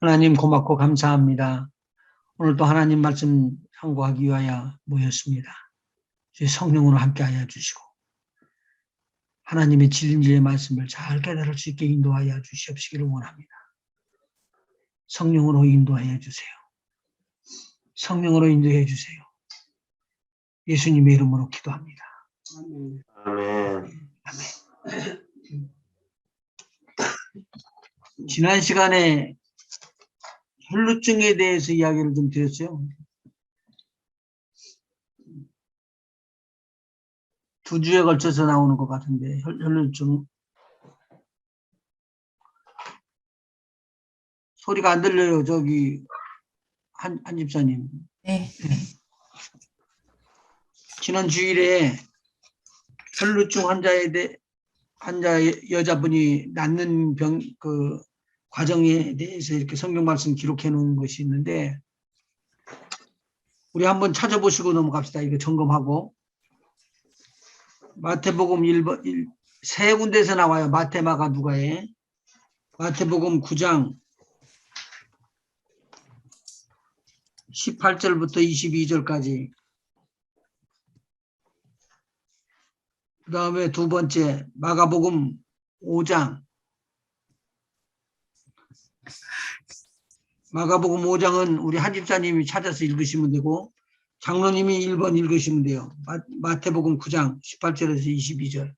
하나님 고맙고 감사합니다. 오늘 또 하나님 말씀 상고하기 위하여 모였습니다. 주의 성령으로 함께하여 주시고 하나님의 진리의 말씀을 잘 깨달을 수 있게 인도하여 주시옵시기를 원합니다. 성령으로 인도하여 주세요. 성령으로 인도해 주세요. 예수님의 이름으로 기도합니다. 아멘. 아멘. 지난 시간에 혈루증에 대해서 이야기를 좀 드렸어요. 두 주에 걸쳐서 나오는 것 같은데 혈루증 소리가 안 들려요. 저기 한 집사님. 네. 지난 주일에 혈루증 환자 여자분이 낫는 그 과정에 대해서 이렇게 성경 말씀 기록해 놓은 것이 있는데 우리 한번 찾아보시고 넘어갑시다. 이거 점검하고 마태복음 1번 세 군데에서 나와요. 마태, 마가, 누가에 마태복음 9장 18절부터 22절까지 그 다음에 두 번째 마가복음 5장 마가복음 5장은 우리 한 집사님이 찾아서 읽으시면 되고 장로님이 1번 읽으시면 돼요. 마태복음 9장 18절에서 22절.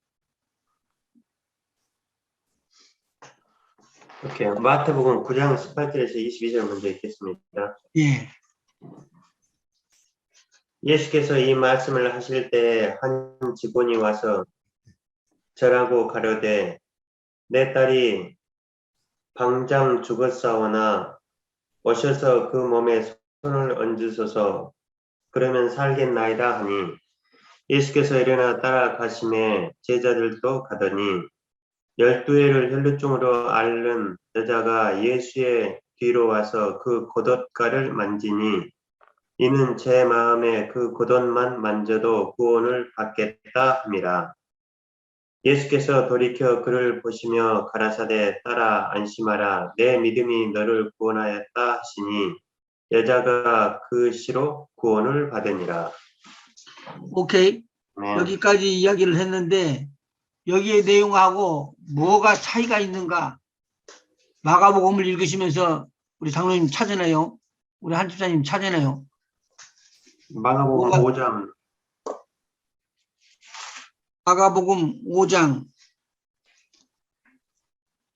오케이. 마태복음 9장 18절에서 22절 먼저 읽겠습니다. 예. 예수께서 이 말씀을 하실 때 한 직원이 와서 절하고 가로되 내 딸이 방장 죽었사오나 오셔서 그 몸에 손을 얹으소서 그러면 살겠나이다 하니 예수께서 일어나 따라가심에 제자들도 가더니 12회를 혈루증으로 앓는 여자가 예수의 뒤로 와서 그 겉옷가를 만지니 이는 제 마음에 그 겉옷만 만져도 구원을 받겠다 함이라. 예수께서 돌이켜 그를 보시며 가라사대 딸아 안심하라 내 믿음이 너를 구원하였다 하시니 여자가 그 시로 구원을 받으니라. 오케이. 네. 여기까지 이야기를 했는데 여기의 내용하고 뭐가 차이가 있는가 마가복음을 읽으시면서 우리 장로님 찾아내요. 우리 한 집사님 찾아내요. 마가복음 5장 마가복음 5장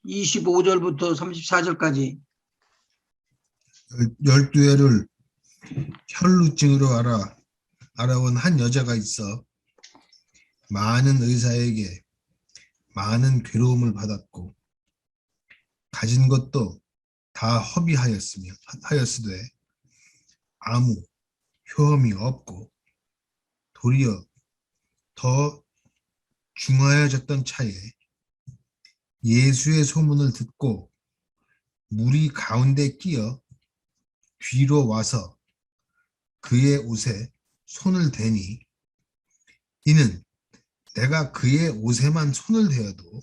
25절부터 34절까지 12회를 혈루증으로 알아온 한 여자가 있어 많은 의사에게 많은 괴로움을 받았고 가진 것도 다 허비하였으되 아무 효험이 없고 도리어 더 중하여졌던 차에 예수의 소문을 듣고 무리 가운데 끼어 뒤로 와서 그의 옷에 손을 대니 이는 내가 그의 옷에만 손을 대어도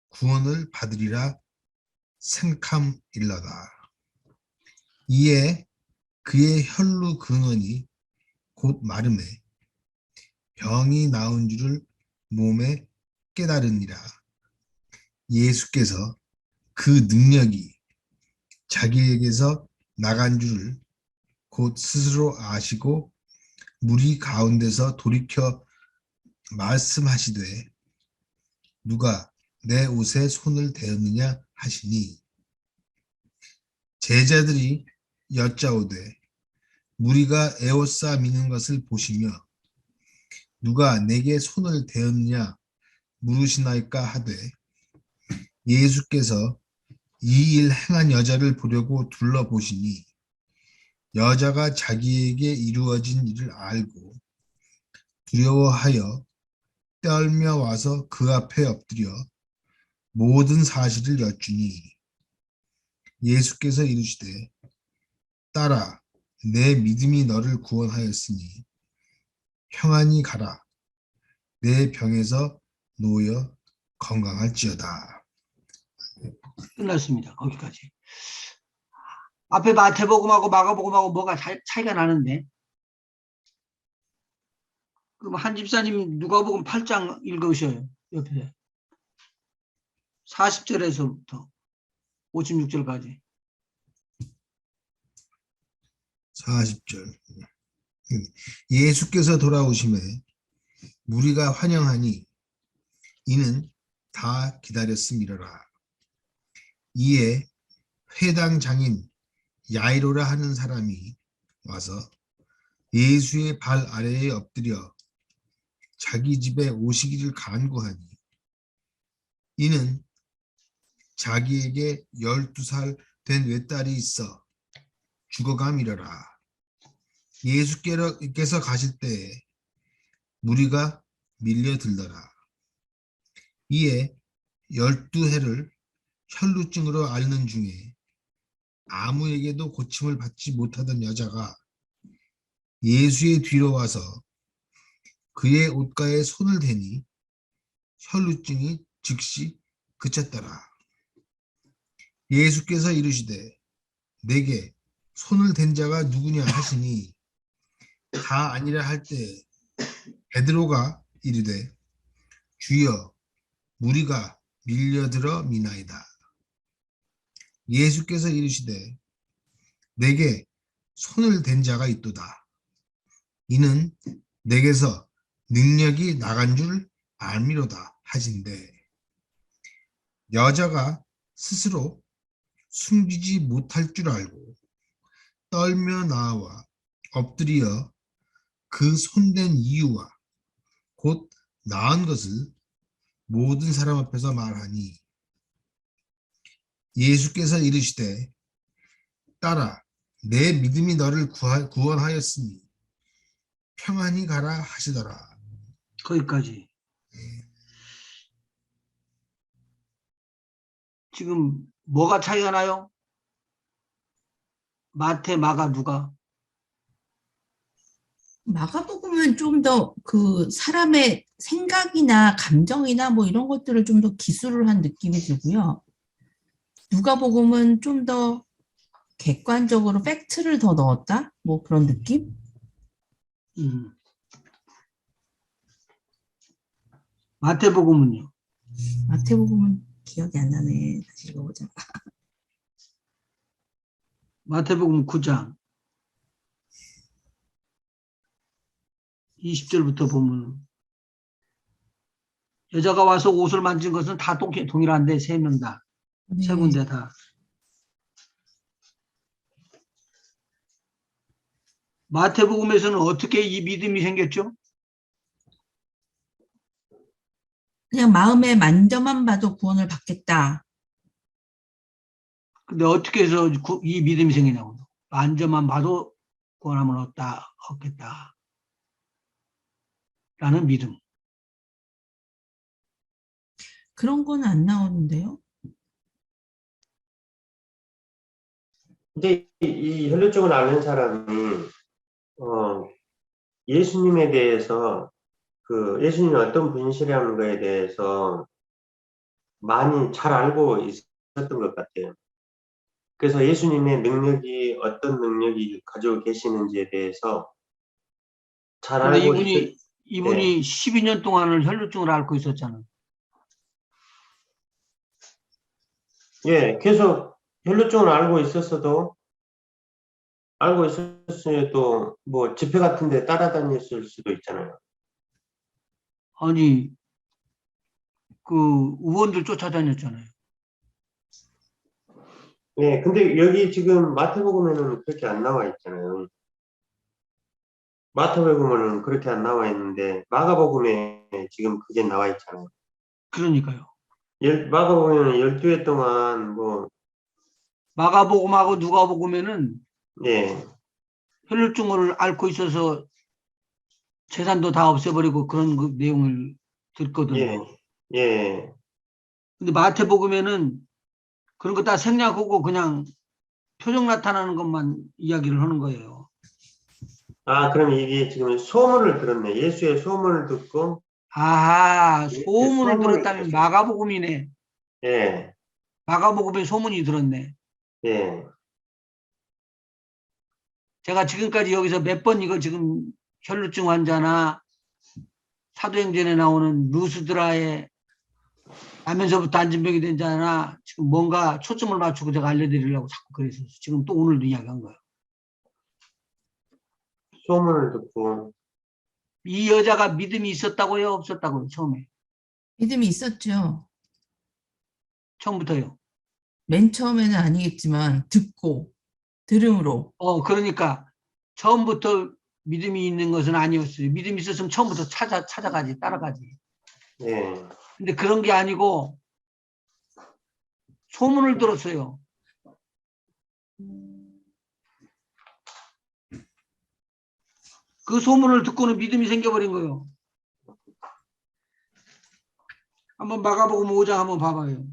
구원을 받으리라 생각함일러다. 이에 그의 혈루 근원이 곧 마름에 병이 나은 줄을 몸에 깨달으니라. 예수께서 그 능력이 자기에게서 나간 줄을 곧 스스로 아시고 무리 가운데서 돌이켜 말씀하시되 누가 내 옷에 손을 대었느냐 하시니 제자들이 여짜오되 무리가 에워싸 미는 것을 보시며 누가 내게 손을 대었느냐 물으시나이까 하되 예수께서 이 일 행한 여자를 보려고 둘러보시니 여자가 자기에게 이루어진 일을 알고 두려워하여 떨며 와서 그 앞에 엎드려 모든 사실을 여쭈니 예수께서 이르시되 딸아 내 믿음이 너를 구원하였으니 평안히 가라 내 병에서 놓여 건강할지어다. 끝났습니다. 거기까지. 앞에 마태복음하고 마가복음하고 뭐가 차이가 나는데? 그럼 한 집사님 누가복음 8장 읽으셔요. 옆에 40절에서부터 56절까지. 40절. 예수께서 돌아오심에 무리가 환영하니 이는 다 기다렸음이러라. 이에 회당 장인 야이로라 하는 사람이 와서 예수의 발 아래에 엎드려 자기 집에 오시기를 간구하니 이는 자기에게 12살 된 외딸이 있어 죽어감이러라. 예수께서 가실 때에 무리가 밀려들더라. 이에 12해를 혈루증으로 앓는 중에 아무에게도 고침을 받지 못하던 여자가 예수의 뒤로 와서 그의 옷가에 손을 대니 혈루증이 즉시 그쳤더라. 예수께서 이르시되 내게 손을 댄 자가 누구냐 하시니 다 아니라 할 때 베드로가 이르되 주여 무리가 밀려들어 미나이다. 예수께서 이르시되 내게 손을 댄 자가 있도다. 이는 내게서 능력이 나간 줄 알미로다 하신대. 여자가 스스로 숨기지 못할 줄 알고 떨며 나와 엎드려 그 손댄 이유와 곧 나은 것을 모든 사람 앞에서 말하니 예수께서 이르시되 딸아 내 믿음이 너를 구원하였으니 평안히 가라 하시더라. 거기까지. 지금 뭐가 차이가 나요? 마태, 마가, 누가? 마가복음은 좀 더 그 사람의 생각이나 감정이나 뭐 이런 것들을 좀 더 기술을 한 느낌이 들고요. 누가복음은 좀 더 객관적으로 팩트를 더 넣었다? 뭐 그런 느낌? 마태복음은요? 마태복음은 기억이 안 나네. 다시 읽어보자. 마태복음 9장 20절부터 보면 여자가 와서 옷을 만진 것은 다 동일한데 세 명 다. 세 군데 다. 마태복음에서는 어떻게 이 믿음이 생겼죠? 그냥 마음의 만져만 봐도 구원을 받겠다. 근데 어떻게 해서 이 믿음이 생기냐고. 만져만 봐도 구원함을 얻겠다. 라는 믿음. 그런 건 안 나오는데요. 근데 이 혈루증을 앓는 사람이 예수님에 대해서 그 예수님이 어떤 분이시라는 거에 대해서 많이 잘 알고 있었던 것 같아요. 그래서 예수님의 능력이 어떤 능력이 가지고 계시는지에 대해서 잘 근데 알고 이분이 12년 동안을 혈루증을 앓고 있었잖아요. 예, 계속 혈루증을 알고 있었어도 뭐 집회 같은 데 따라다녔을 수도 있잖아요. 아니, 그 의원들 쫓아다녔잖아요. 예, 근데 여기 지금 마태복음에는 그렇게 안 나와 있잖아요. 마태복음에는 그렇게 안 나와 있는데 마가복음에 지금 그게 나와 있잖아요. 그러니까요. 마가복음에는 12회 동안 뭐 마가복음하고 누가복음에는 예, 혈루증을 앓고 있어서 재산도 다 없애버리고 그런 그 내용을 듣거든요. 예. 근데 마태복음에는 그런 거 다 생략하고 그냥 표정 나타나는 것만 이야기를 하는 거예요. 아, 그럼 이게 지금 소문을 들었네. 예수의 소문을 듣고 아하, 예수의 소문을 소문을 들었다면 들었어요. 마가복음이네. 예, 마가복음에 소문이 들었네. 예. 제가 지금까지 여기서 몇 번 이거 지금 혈루증 환자나 사도행전에 나오는 루스드라의 나면서부터 안진병이 된 자나 지금 뭔가 초점을 맞추고 제가 알려드리려고 자꾸 그래서 지금 또 오늘도 이야기한 거예요. 소문을 듣고 이 여자가 믿음이 있었다고요? 없었다고요? 믿음이 있었죠. 처음부터요. 맨 처음에는 아니겠지만 듣고 들음으로. 그러니까 처음부터 믿음이 있는 것은 아니었어요. 믿음이 있었으면 처음부터 찾아가지, 따라가지. 네. 근데 그런 게 아니고 소문을 들었어요. 그 소문을 듣고는 믿음이 생겨버린 거예요. 한번 마가복음 5장 한번 봐봐요.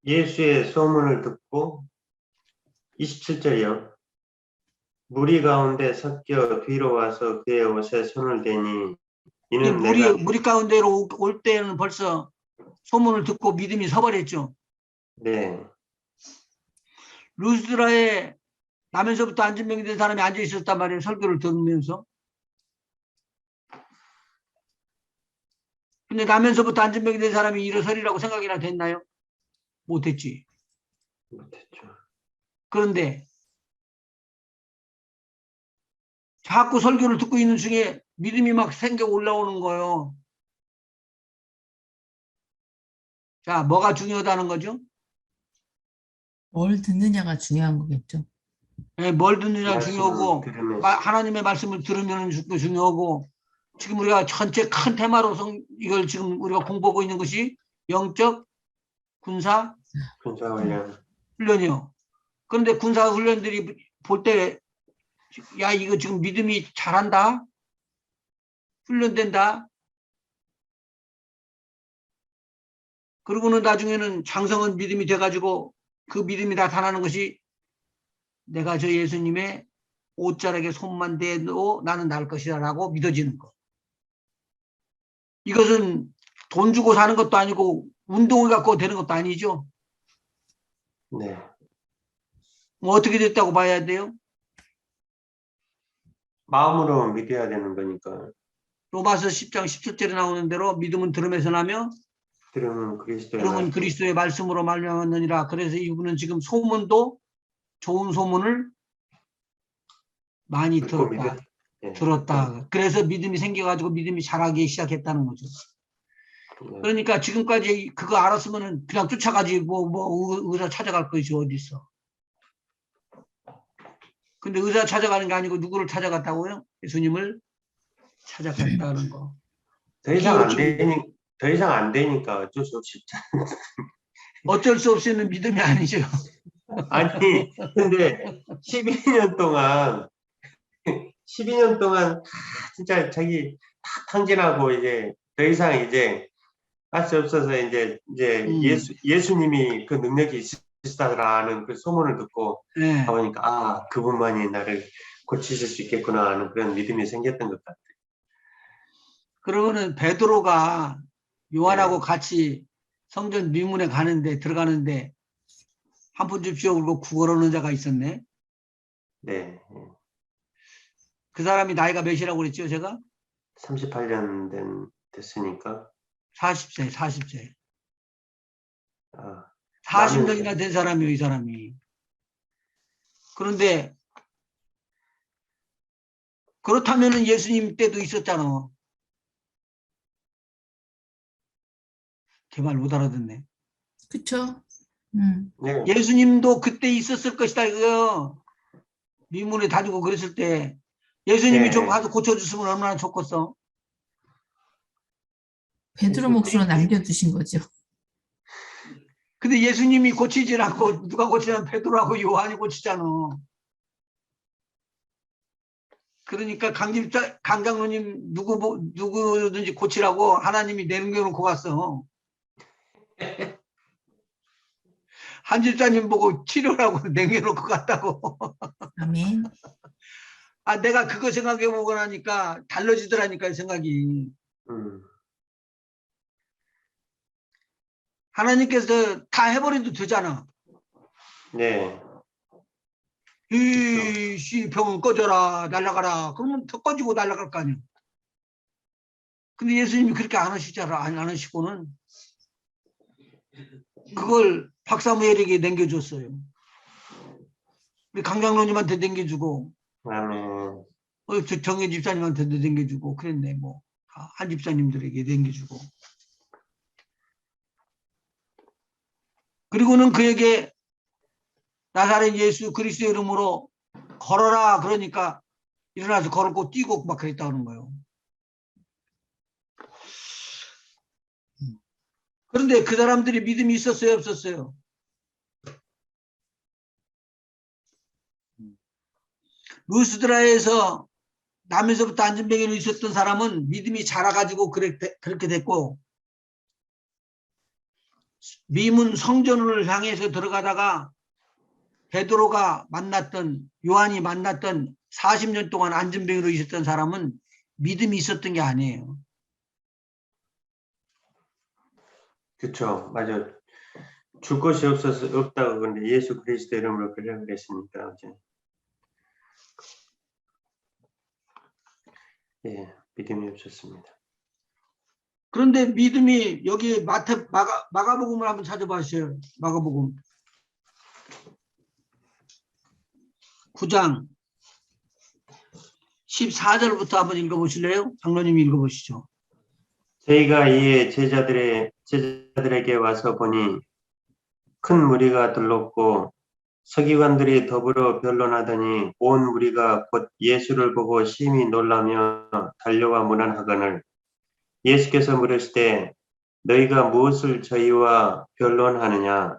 예수의 소문을 듣고 27절이요. 무리 가운데 섞여 뒤로 와서 그의 옷에 손을 대니 근데 이는 내가 무리 가운데로 올 때는 벌써 소문을 듣고 믿음이 서버렸죠. 네. 루스드라에 나면서부터 안진병이 된 사람이 앉아 있었단 말이에요. 설교를 들으면서. 근데 나면서부터 안진병이 된 사람이 일어서리라고 생각이나 됐나요? 못했지. 못했죠. 그런데 자꾸 설교를 듣고 있는 중에 믿음이 막 생겨 올라오는 거예요. 자, 뭐가 중요하다는 거죠? 뭘 듣느냐가 중요한 거겠죠. 네, 뭘 듣느냐 말씀을 중요하고 들으면서 하나님의 말씀을 들으면 중요하고 지금 우리가 전체 큰 테마로 이걸 지금 우리가 공부하고 있는 것이 영적 군사 군사훈련. 훈련이요. 그런데 군사 훈련들이 볼 때 야 이거 지금 믿음이 잘한다 훈련된다 그러고는 나중에는 장성한 믿음이 돼가지고 그 믿음이 나타나는 것이 내가 저 예수님의 옷자락에 손만 대도 나는 날 것이다 라고 믿어지는 거. 이것은 돈 주고 사는 것도 아니고 운동을 갖고 되는 것도 아니죠. 네. 뭐 어떻게 됐다고 봐야 돼요? 마음으로 믿어야 되는 거니까. 로마서 10장 17절에 나오는 대로 믿음은 들음에서 나며 들으면 그리스도의 들음은 말씀. 그리스도의 말씀으로 말미암았느니라. 그래서 이분은 지금 소문도 좋은 소문을 많이 듣고 들었다. 믿었. 네. 들었다. 그래서 믿음이 생겨가지고 믿음이 자라기 시작했다는 거죠. 네. 그러니까 지금까지 그거 알았으면 그냥 쫓아가지 뭐 의사 찾아갈 것이 어디 있어. 근데 의사 찾아가는 게 아니고 누구를 찾아갔다고요? 예수님을 찾아갔다는 거. 더 이상 안 이게 되니 더 이상 안 되니까 어쩔 수 없이. 어쩔 수 없이 있는 믿음이 아니죠. 아니 근데 12년 동안 12년 동안 진짜 자기 다 탕진하고 이제 더 이상 이제 할 수 없어서 이제 예수님이 그 능력이 있으시다라는 그 소문을 듣고 네. 가보니까 아 그분만이 나를 고치실 수 있겠구나 하는 그런 믿음이 생겼던 것 같아요. 그러고는 베드로가 요한하고 네. 같이 성전 미문에 들어가는데 한 푼 줍시오 그러고 구걸하는 자가 있었네. 네. 그 사람이 나이가 몇이라고 그랬죠, 제가? 38년 됐으니까 40세. 아, 40년이나 된 사람이에요, 이 사람이. 그런데 그렇다면은 예수님 때도 있었잖아. 제발 못 알아듣네. 그쵸? 네. 예수님도 그때 있었을 것이다, 이거. 미문에 다니고 그랬을 때. 예수님이 네. 좀 가서 고쳐줬으면 얼마나 좋겠어. 베드로 몫으로 남겨두신 거죠. 근데 예수님이 고치질 않고 누가 고치냐면 베드로하고 요한이 고치잖아. 그러니까 강 장로님 누구든지 고치라고 하나님이 내놓고 갔어. 한 집사님 보고 치료라고 남겨놓고 갔다고. 아멘. 아, 내가 그거 생각해보고 나니까 달라지더라니까, 생각이. 하나님께서 다 해버려도 되잖아. 네. 이씨 병은 꺼져라 날아가라 그러면 더 꺼지고 날아갈 거 아니에요. 근데 예수님이 그렇게 안 하시잖아. 안 하시고는 그걸 박사무엘에게 남겨줬어요. 우리 강장로님한테 남겨주고 아멘. 저 정혜 집사님한테도 남겨주고 그랬네. 뭐 한 집사님들에게 남겨주고 그리고는 그에게 나사렛 예수 그리스도의 이름으로 걸어라 그러니까 일어나서 걸었고 뛰고 막 그랬다는 거예요. 그런데 그 사람들이 믿음이 있었어요, 없었어요? 루스드라에서 남에서부터 안전병에 있었던 사람은 믿음이 자라가지고 그렇게 됐고 미문 성전을 향해서 들어가다가 베드로가 만났던 요한이 만났던 40년 동안 안전병으로 있었던 사람은 믿음이 있었던 게 아니에요. 그쵸, 맞아. 줄 것이 없다고 근데 예수 그리스도 이름으로 그랬으니까 어제. 예, 믿음이 없었습니다. 그런데 믿음이 여기 마가복음을 한번 찾아보세요. 마가복음 9장 14절부터 한번 읽어보실래요? 장로님이 읽어보시죠. 저희가 이에 제자들에게 와서 보니 큰 무리가 들렀고 서기관들이 더불어 변론하더니 온 무리가 곧 예수를 보고 심히 놀라며 달려와 문안하거늘 예수께서 물으시되 너희가 무엇을 저희와 변론하느냐?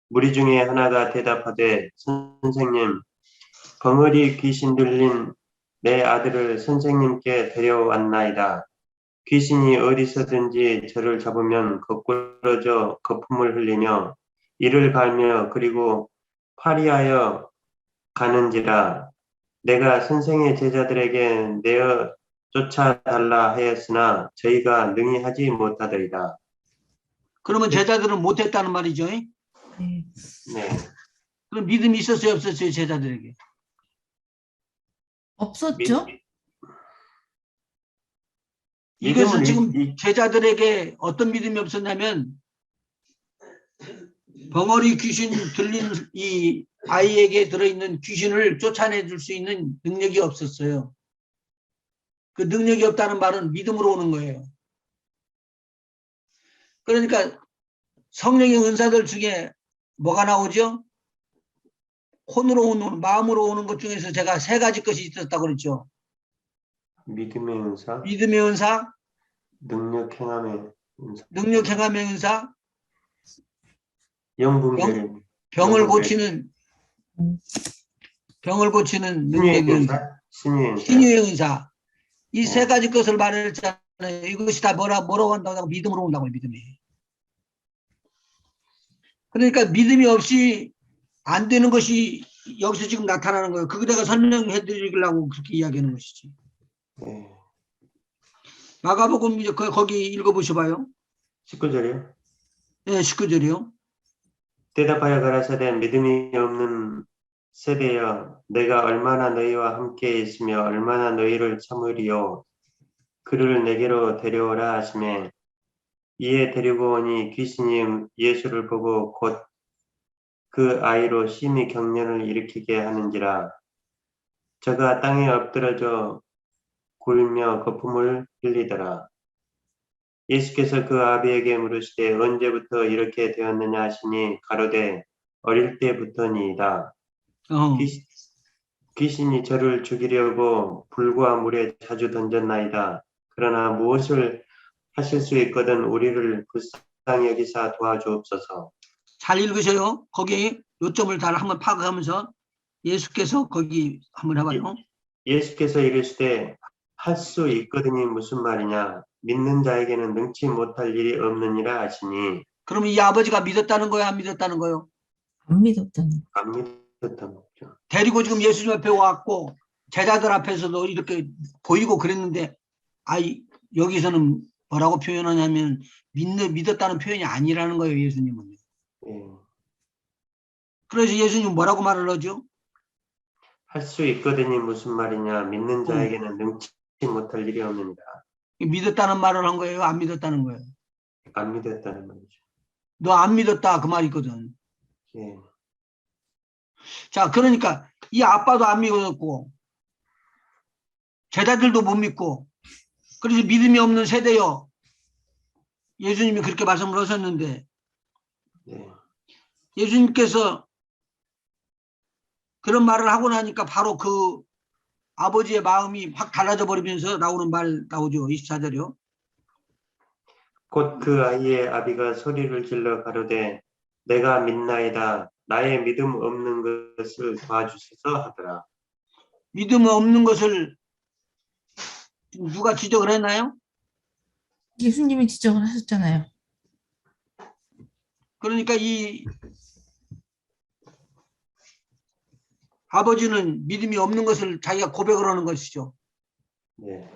무리 중에 하나가 대답하되 선생님 벙어리 귀신 들린 내 아들을 선생님께 데려왔나이다. 귀신이 어디서든지 저를 잡으면 거꾸러져 거품을 흘리며 이를 갈며 그리고 파리하여 가는지라. 내가 선생의 제자들에게 내어 쫓아달라 하였으나 저희가 능히 하지 못하더이다. 그러면 제자들은 못했다는 말이죠. 네. 네. 그럼 믿음이 있었어요, 없었어요, 제자들에게? 없었죠? 이것은 믿음은 지금 제자들에게 어떤 믿음이 없었냐면 벙어리 귀신 들린 이 아이에게 들어있는 귀신을 쫓아내줄 수 있는 능력이 없었어요. 그 능력이 없다는 말은 믿음으로 오는 거예요. 그러니까 성령의 은사들 중에 뭐가 나오죠? 혼으로 오는, 마음으로 오는 것 중에서 제가 세 가지 것이 있었다고 그랬죠. 믿음의 은사, 믿음의 은사, 능력 행함의 은사, 능력 행함의 은사, 영분별의 병을 고치는 신유의 능력의 은사, 은사, 신유의 은사. 신유의 은사. 이 세 가지 것을 말했잖아요. 이것이 다 뭐라고 한다고 믿음으로 온다고요. 믿음이. 그러니까 믿음이 없이 안 되는 것이 여기서 지금 나타나는 거예요. 그거 내가 설명해 드리려고 그렇게 이야기하는 것이지. 네. 마가복음 이제 거기 읽어보셔봐요. 19절이요. 네, 19절이요. 대답하여 가라사대 믿음이 없는 세대여 내가 얼마나 너희와 함께 있으며 얼마나 너희를 참으리요. 그를 내게로 데려오라 하시매 이에 데리고 오니 귀신이 예수를 보고 곧 그 아이로 심히 경련을 일으키게 하는지라. 저가 땅에 엎드러져 굴며 거품을 흘리더라. 예수께서 그 아비에게 물으시되 언제부터 이렇게 되었느냐 하시니 가로되 어릴 때부터니이다. 귀신이 저를 죽이려고 불과 물에 자주 던졌나이다. 그러나 무엇을 하실 수 있거든 우리를 불쌍히 여기사 도와주옵소서. 잘 읽으셔요. 거기 요점을 다 한번 파악하면서 예수께서 거기 한번 해봐요. 예수께서 이르시되 할 수 있거든이 무슨 말이냐. 믿는 자에게는 능치 못할 일이 없느니라 하시니. 그러면 이 아버지가 믿었다는 거예요? 안 믿었다는 거예요? 안 믿었다는 거. 안 믿었다는 거죠. 데리고 지금 예수님 앞에 왔고 제자들 앞에서도 이렇게 보이고 그랬는데 여기서는 뭐라고 표현하냐면 믿었다는 표현이 아니라는 거예요. 예수님은. 예. 그래서 예수님은 뭐라고 말을 하죠? 할 수 있거든이 무슨 말이냐. 믿는 자에게는 능치 못할 일이 없느니라. 믿었다는 말을 한 거예요? 안 믿었다는 거예요? 안 믿었다는 말이죠. 너 안 믿었다 그 말이거든. 예. 자, 그러니까 이 아빠도 안 믿었고 제자들도 못 믿고 그래서 믿음이 없는 세대요. 예수님이 그렇게 말씀을 하셨는데 예. 예수님께서 그런 말을 하고 나니까 바로 그 아버지의 마음이 확 달라져 버리면서 나오는 말 나오죠. 24절이요. 곧 그 아이의 아비가 소리를 질러 가로되 내가 믿나이다. 나의 믿음 없는 것을 도와주소서 하더라. 믿음 없는 것을 누가 지적을 했나요? 예수님이 지적을 하셨잖아요. 그러니까 이 아버지는 믿음이 없는 것을 자기가 고백을 하는 것이죠. 예.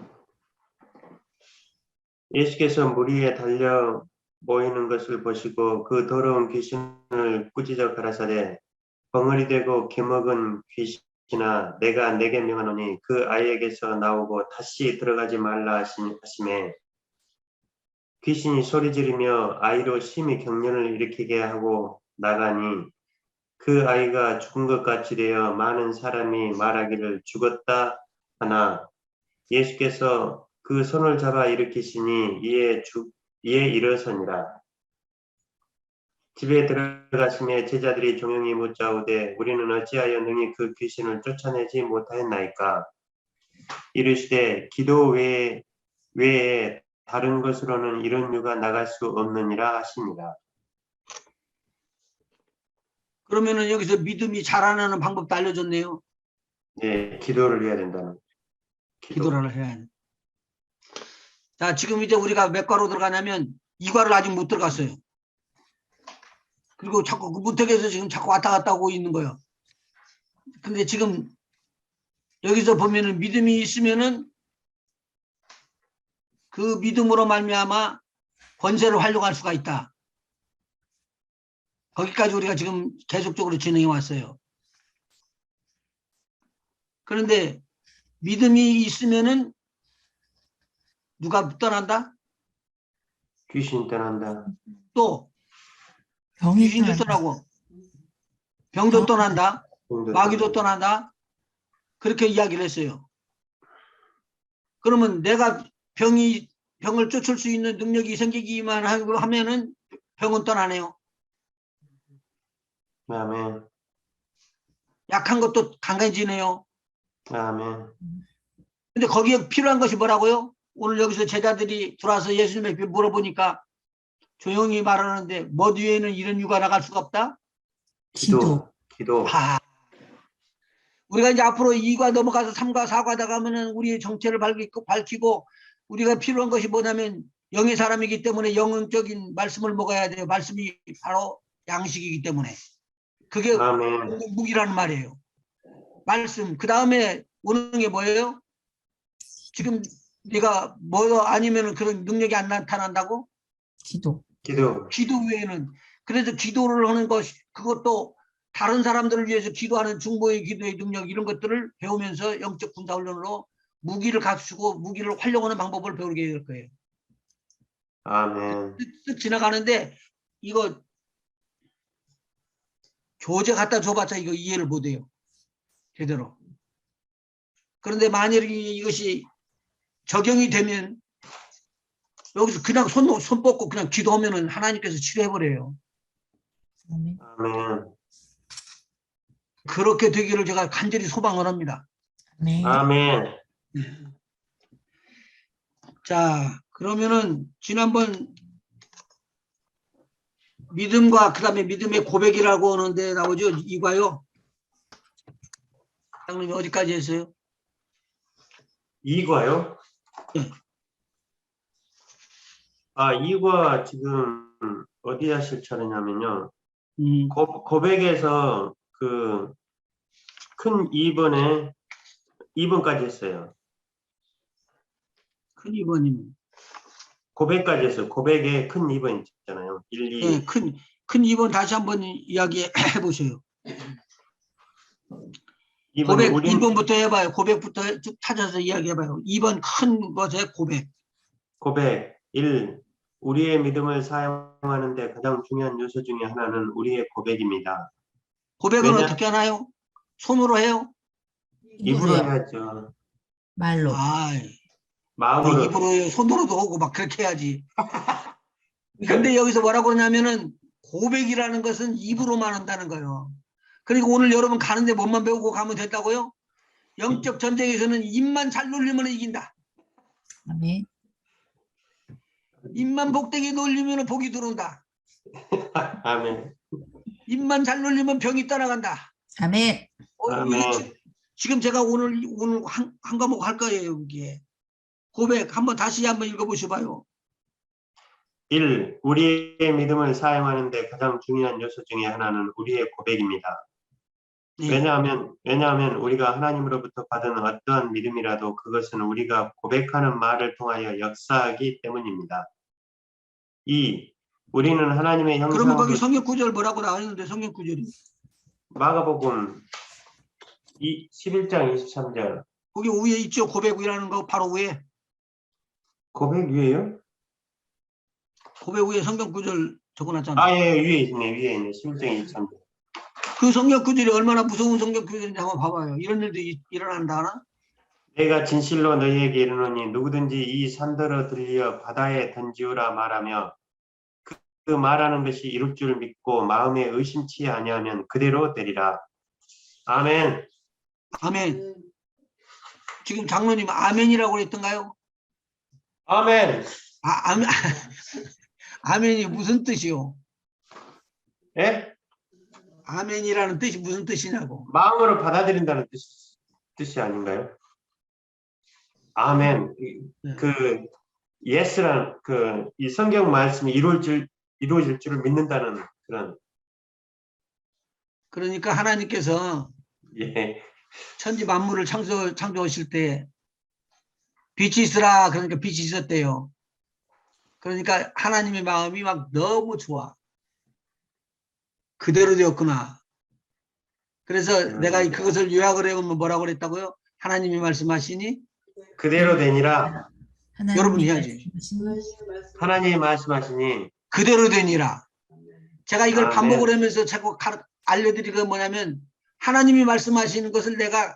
예수께서 무리에 달려 모이는 것을 보시고 그 더러운 귀신을 꾸짖어 가라사대 벙어리 되고 기먹은 귀신아 내가 내게 명하노니 그 아이에게서 나오고 다시 들어가지 말라 하시매 귀신이 소리 지르며 아이로 심히 경련을 일으키게 하고 나가니 그 아이가 죽은 것 같이 되어 많은 사람이 말하기를 죽었다 하나 예수께서 그 손을 잡아 일으키시니 이에 일어서니라. 집에 들어가시매 제자들이 종용이 묻자오되 우리는 어찌하여 능히 그 귀신을 쫓아내지 못하였나이까. 이르시되 기도 외에 다른 것으로는 이런 유가 나갈 수 없느니라 하시니라. 그러면은 여기서 믿음이 자라나는 방법도 알려줬네요. 예, 기도를 해야 된다는. 기도를 해야 해. 자, 지금 이제 우리가 몇 과로 들어가냐면 2과를 아직 못 들어갔어요. 그리고 자꾸 그 문턱에서 지금 자꾸 왔다 갔다 하고 있는 거예요. 근데 지금 여기서 보면은 믿음이 있으면은 그 믿음으로 말미암아 권세를 활용할 수가 있다. 거기까지 우리가 지금 계속적으로 진행해 왔어요. 그런데 믿음이 있으면은 누가 떠난다? 귀신 떠난다. 또 병이 귀신도 떠난다. 떠나고 병도 떠난다. 마귀도 떠난다. 그렇게 이야기를 했어요. 그러면 내가 병을 쫓을 수 있는 능력이 생기기만 하면은 병은 떠나네요. 아멘. 약한 것도 강해지네요. 아멘. 근데 거기에 필요한 것이 뭐라고요? 오늘 여기서 제자들이 들어와서 예수님에게 물어보니까 조용히 말하는데 뭐 뒤에는 이런 유가 나갈 수가 없다? 기도. 기도. 아, 우리가 이제 앞으로 2과 넘어가서 3과 4과 나가면은 우리의 정체를 밝히고 우리가 필요한 것이 뭐냐면 영의 사람이기 때문에 영적인 말씀을 먹어야 돼요. 말씀이 바로 양식이기 때문에. 그게 아멘. 무기라는 말이에요. 말씀. 그 다음에 오는 게 뭐예요? 지금 네가 뭐 아니면은 그런 능력이 안 나타난다고? 기도. 기도. 기도 외에는. 그래서 기도를 하는 것, 그것도 다른 사람들을 위해서 기도하는 중보의 기도의 능력 이런 것들을 배우면서 영적 군사훈련으로 무기를 갖추고 무기를 활용하는 방법을 배우게 될 거예요. 아멘. 쓱 지나가는데 이거 교재 갖다 줘봤자 이거 이해를 못해요. 제대로. 그런데 만일 이것이 적용이 되면 여기서 그냥 손 뻗고 그냥 기도하면은 하나님께서 치료해버려요. 아멘. 아멘. 그렇게 되기를 제가 간절히 소망을 합니다. 아멘. 아멘. 자, 그러면은 지난번 믿음과 그 다음에 믿음의 고백이라고 하는데 나오죠. 이과요. 장로님 어디까지 했어요? 이과요? 네. 아, 이과 지금 어디 하실 차례냐면요. 음, 고백에서 그 큰 2번에 2번까지 했어요. 큰 2번이면. 고백까지 했어요. 고백에 큰 2번 있잖아요. 1, 2. 네, 큰 2번 다시 한번 이야기해 보세요. 고백 우린 1번부터 해봐요. 고백부터 쭉 찾아서 이야기해봐요. 2번 큰 것의 고백. 고백 1. 우리의 믿음을 사용하는 데 가장 중요한 요소 중에 하나는 우리의 고백입니다. 고백은 왜냐? 어떻게 하나요? 손으로 해요? 입으로 입으로요. 해야죠. 말로. 아, 마음으로. 입으로 해요. 손으로도 하고 막 그렇게 해야지. 근데 여기서 뭐라고 그러냐면은 고백이라는 것은 입으로만 한다는 거예요. 그리고 오늘 여러분 가는데 뭐만 배우고 가면 된다고요? 영적 전쟁에서는 입만 잘 놀리면 이긴다. 아멘. 입만 복되게 놀리면 복이 들어온다. 아멘. 입만 잘 놀리면 병이 떠나간다. 아멘. 이거 아멘. 지금 제가 오늘 한 과목 할 거예요. 여기에 고백 한번 다시 한번 읽어보셔봐요. 1. 우리의 믿음을 사용하는 데 가장 중요한 요소 중에 하나는 우리의 고백입니다. 네. 왜냐하면 우리가 하나님으로부터 받은 어떠한 믿음이라도 그것은 우리가 고백하는 말을 통하여 역사하기 때문입니다. 2. 우리는 하나님의 그러면 거기 형상으로 성경 구절 뭐라고 나와 있는데 성경 구절이 마가복음 11장 23절 거기 위에 있죠. 고백이라는 거 바로 위에 고백 위에요? 고백 위에 성경 구절 적어놨잖아. 아, 예, 위에 있네. 11장 23절. 그 성경 구절이 얼마나 무서운 성경 구절인지 한번 봐봐요. 이런 일도 일어난다 하나? 내가 진실로 너희에게 이르노니 누구든지 이 산더러 들려 바다에 던지우라 말하며 그 말하는 것이 이룰 줄 믿고 마음에 의심치 아니하면 그대로 되리라. 아멘. 아멘. 지금 장로님 아멘이라고 그랬던가요? 아멘. 아멘. 아멘이 무슨 뜻이요? 예? 아멘이라는 뜻이 무슨 뜻이냐고. 마음으로 받아들인다는 뜻이 아닌가요? 아멘. 네. 그 yes란 이 성경 말씀이 이루어질 줄을 믿는다는 그런. 그러니까 하나님께서 예. 천지 만물을 창조하실 때 빛이 있으라 그러니까 빛이 있었대요. 그러니까 하나님의 마음이 막 너무 좋아. 그대로 되었구나. 그래서 내가 그것을 요약을 해보면 뭐라고 그랬다고요? 하나님이 말씀하시니 그대로 되니라. 여러분이 해야지. 하나님이 말씀하시니 그대로 되니라. 제가 이걸 아멘. 반복을 하면서 자꾸 알려드리는 건 뭐냐면 하나님이 말씀하시는 것을 내가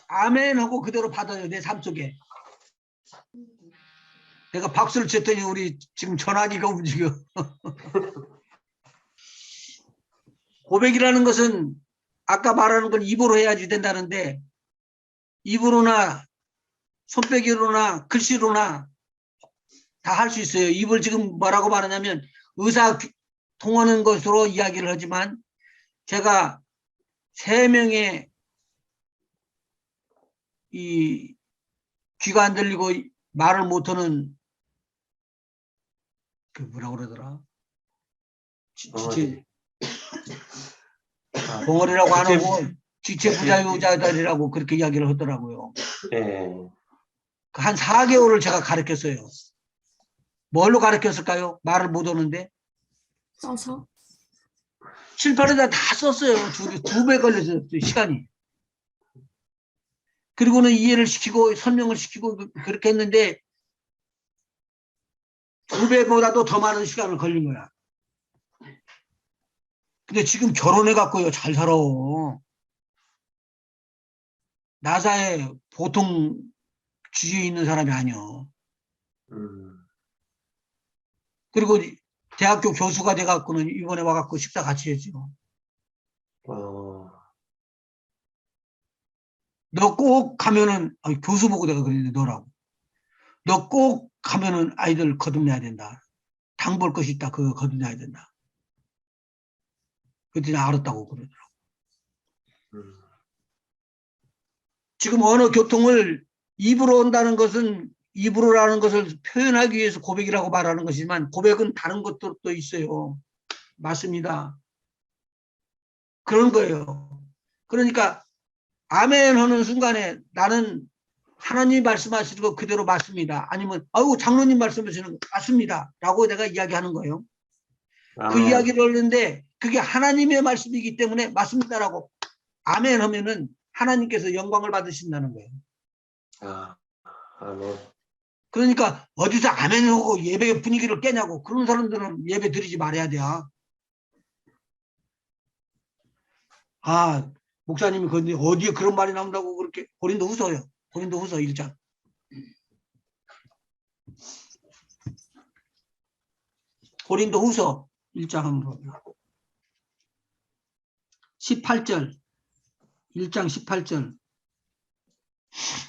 아멘 하고 그대로 받아요. 내 삶 속에. 내가 박수를 쳤더니 우리 지금 전화기가 움직여. 고백이라는 것은 아까 말하는 건 입으로 해야지 된다는데 입으로나 손빼기로나 글씨로나 다 할 수 있어요. 입을 지금 뭐라고 말하냐면 의사 통하는 것으로 이야기를 하지만 제가 3명의 이 귀가 안 들리고 말을 못하는 그 뭐라고 그러더라? 벙어리라고 안 하고 지체 부자유자들이라고 그렇게 이야기를 하더라고요. 예. 한 4개월을 제가 가르쳤어요. 뭘로 가르쳤을까요? 말을 못 하는데. 써서. 칠판에다 다 썼어요. 2배 걸렸어요. 시간이. 그리고는 이해를 시키고 설명을 시키고 그렇게 했는데 2배보다도 더 많은 시간을 걸린 거야. 근데 지금 결혼해갖고요. 잘 살아. 나사에 보통 지위에 있는 사람이 아니요. 그리고 대학교 교수가 돼갖고는 이번에 와갖고 식사 같이 했죠. 너 꼭 가면은 교수 보고 내가 그랬는데 너라고. 너 꼭 가면은 아이들 거듭내야 된다. 당 볼 것이 있다. 그거 거듭내야 된다. 그랬더니 알았다고 그러더라고. 지금 언어 교통을 입으로 한다는 것은 입으로라는 것을 표현하기 위해서 고백이라고 말하는 것이지만 고백은 다른 것들도 있어요. 맞습니다. 그런 거예요. 그러니까 아멘 하는 순간에 나는 하나님이 말씀하시는 거 그대로 맞습니다. 아니면 아이고 장로님 말씀하시는 거 맞습니다. 라고 내가 이야기하는 거예요. 그 아멘. 이야기를 하는데 그게 하나님의 말씀이기 때문에 맞습니다라고 아멘 하면은 하나님께서 영광을 받으신다는 거예요. 아, 아멘. 그러니까 어디서 아멘 하고 예배 분위기를 깨냐고 그런 사람들은 예배 드리지 말아야 돼요. 아, 목사님이 근데 어디에 그런 말이 나온다고 그렇게 고린도후서요. 고린도후서 1장. 고린도후서 1장 한번 보세요. 18절. 1장 18절.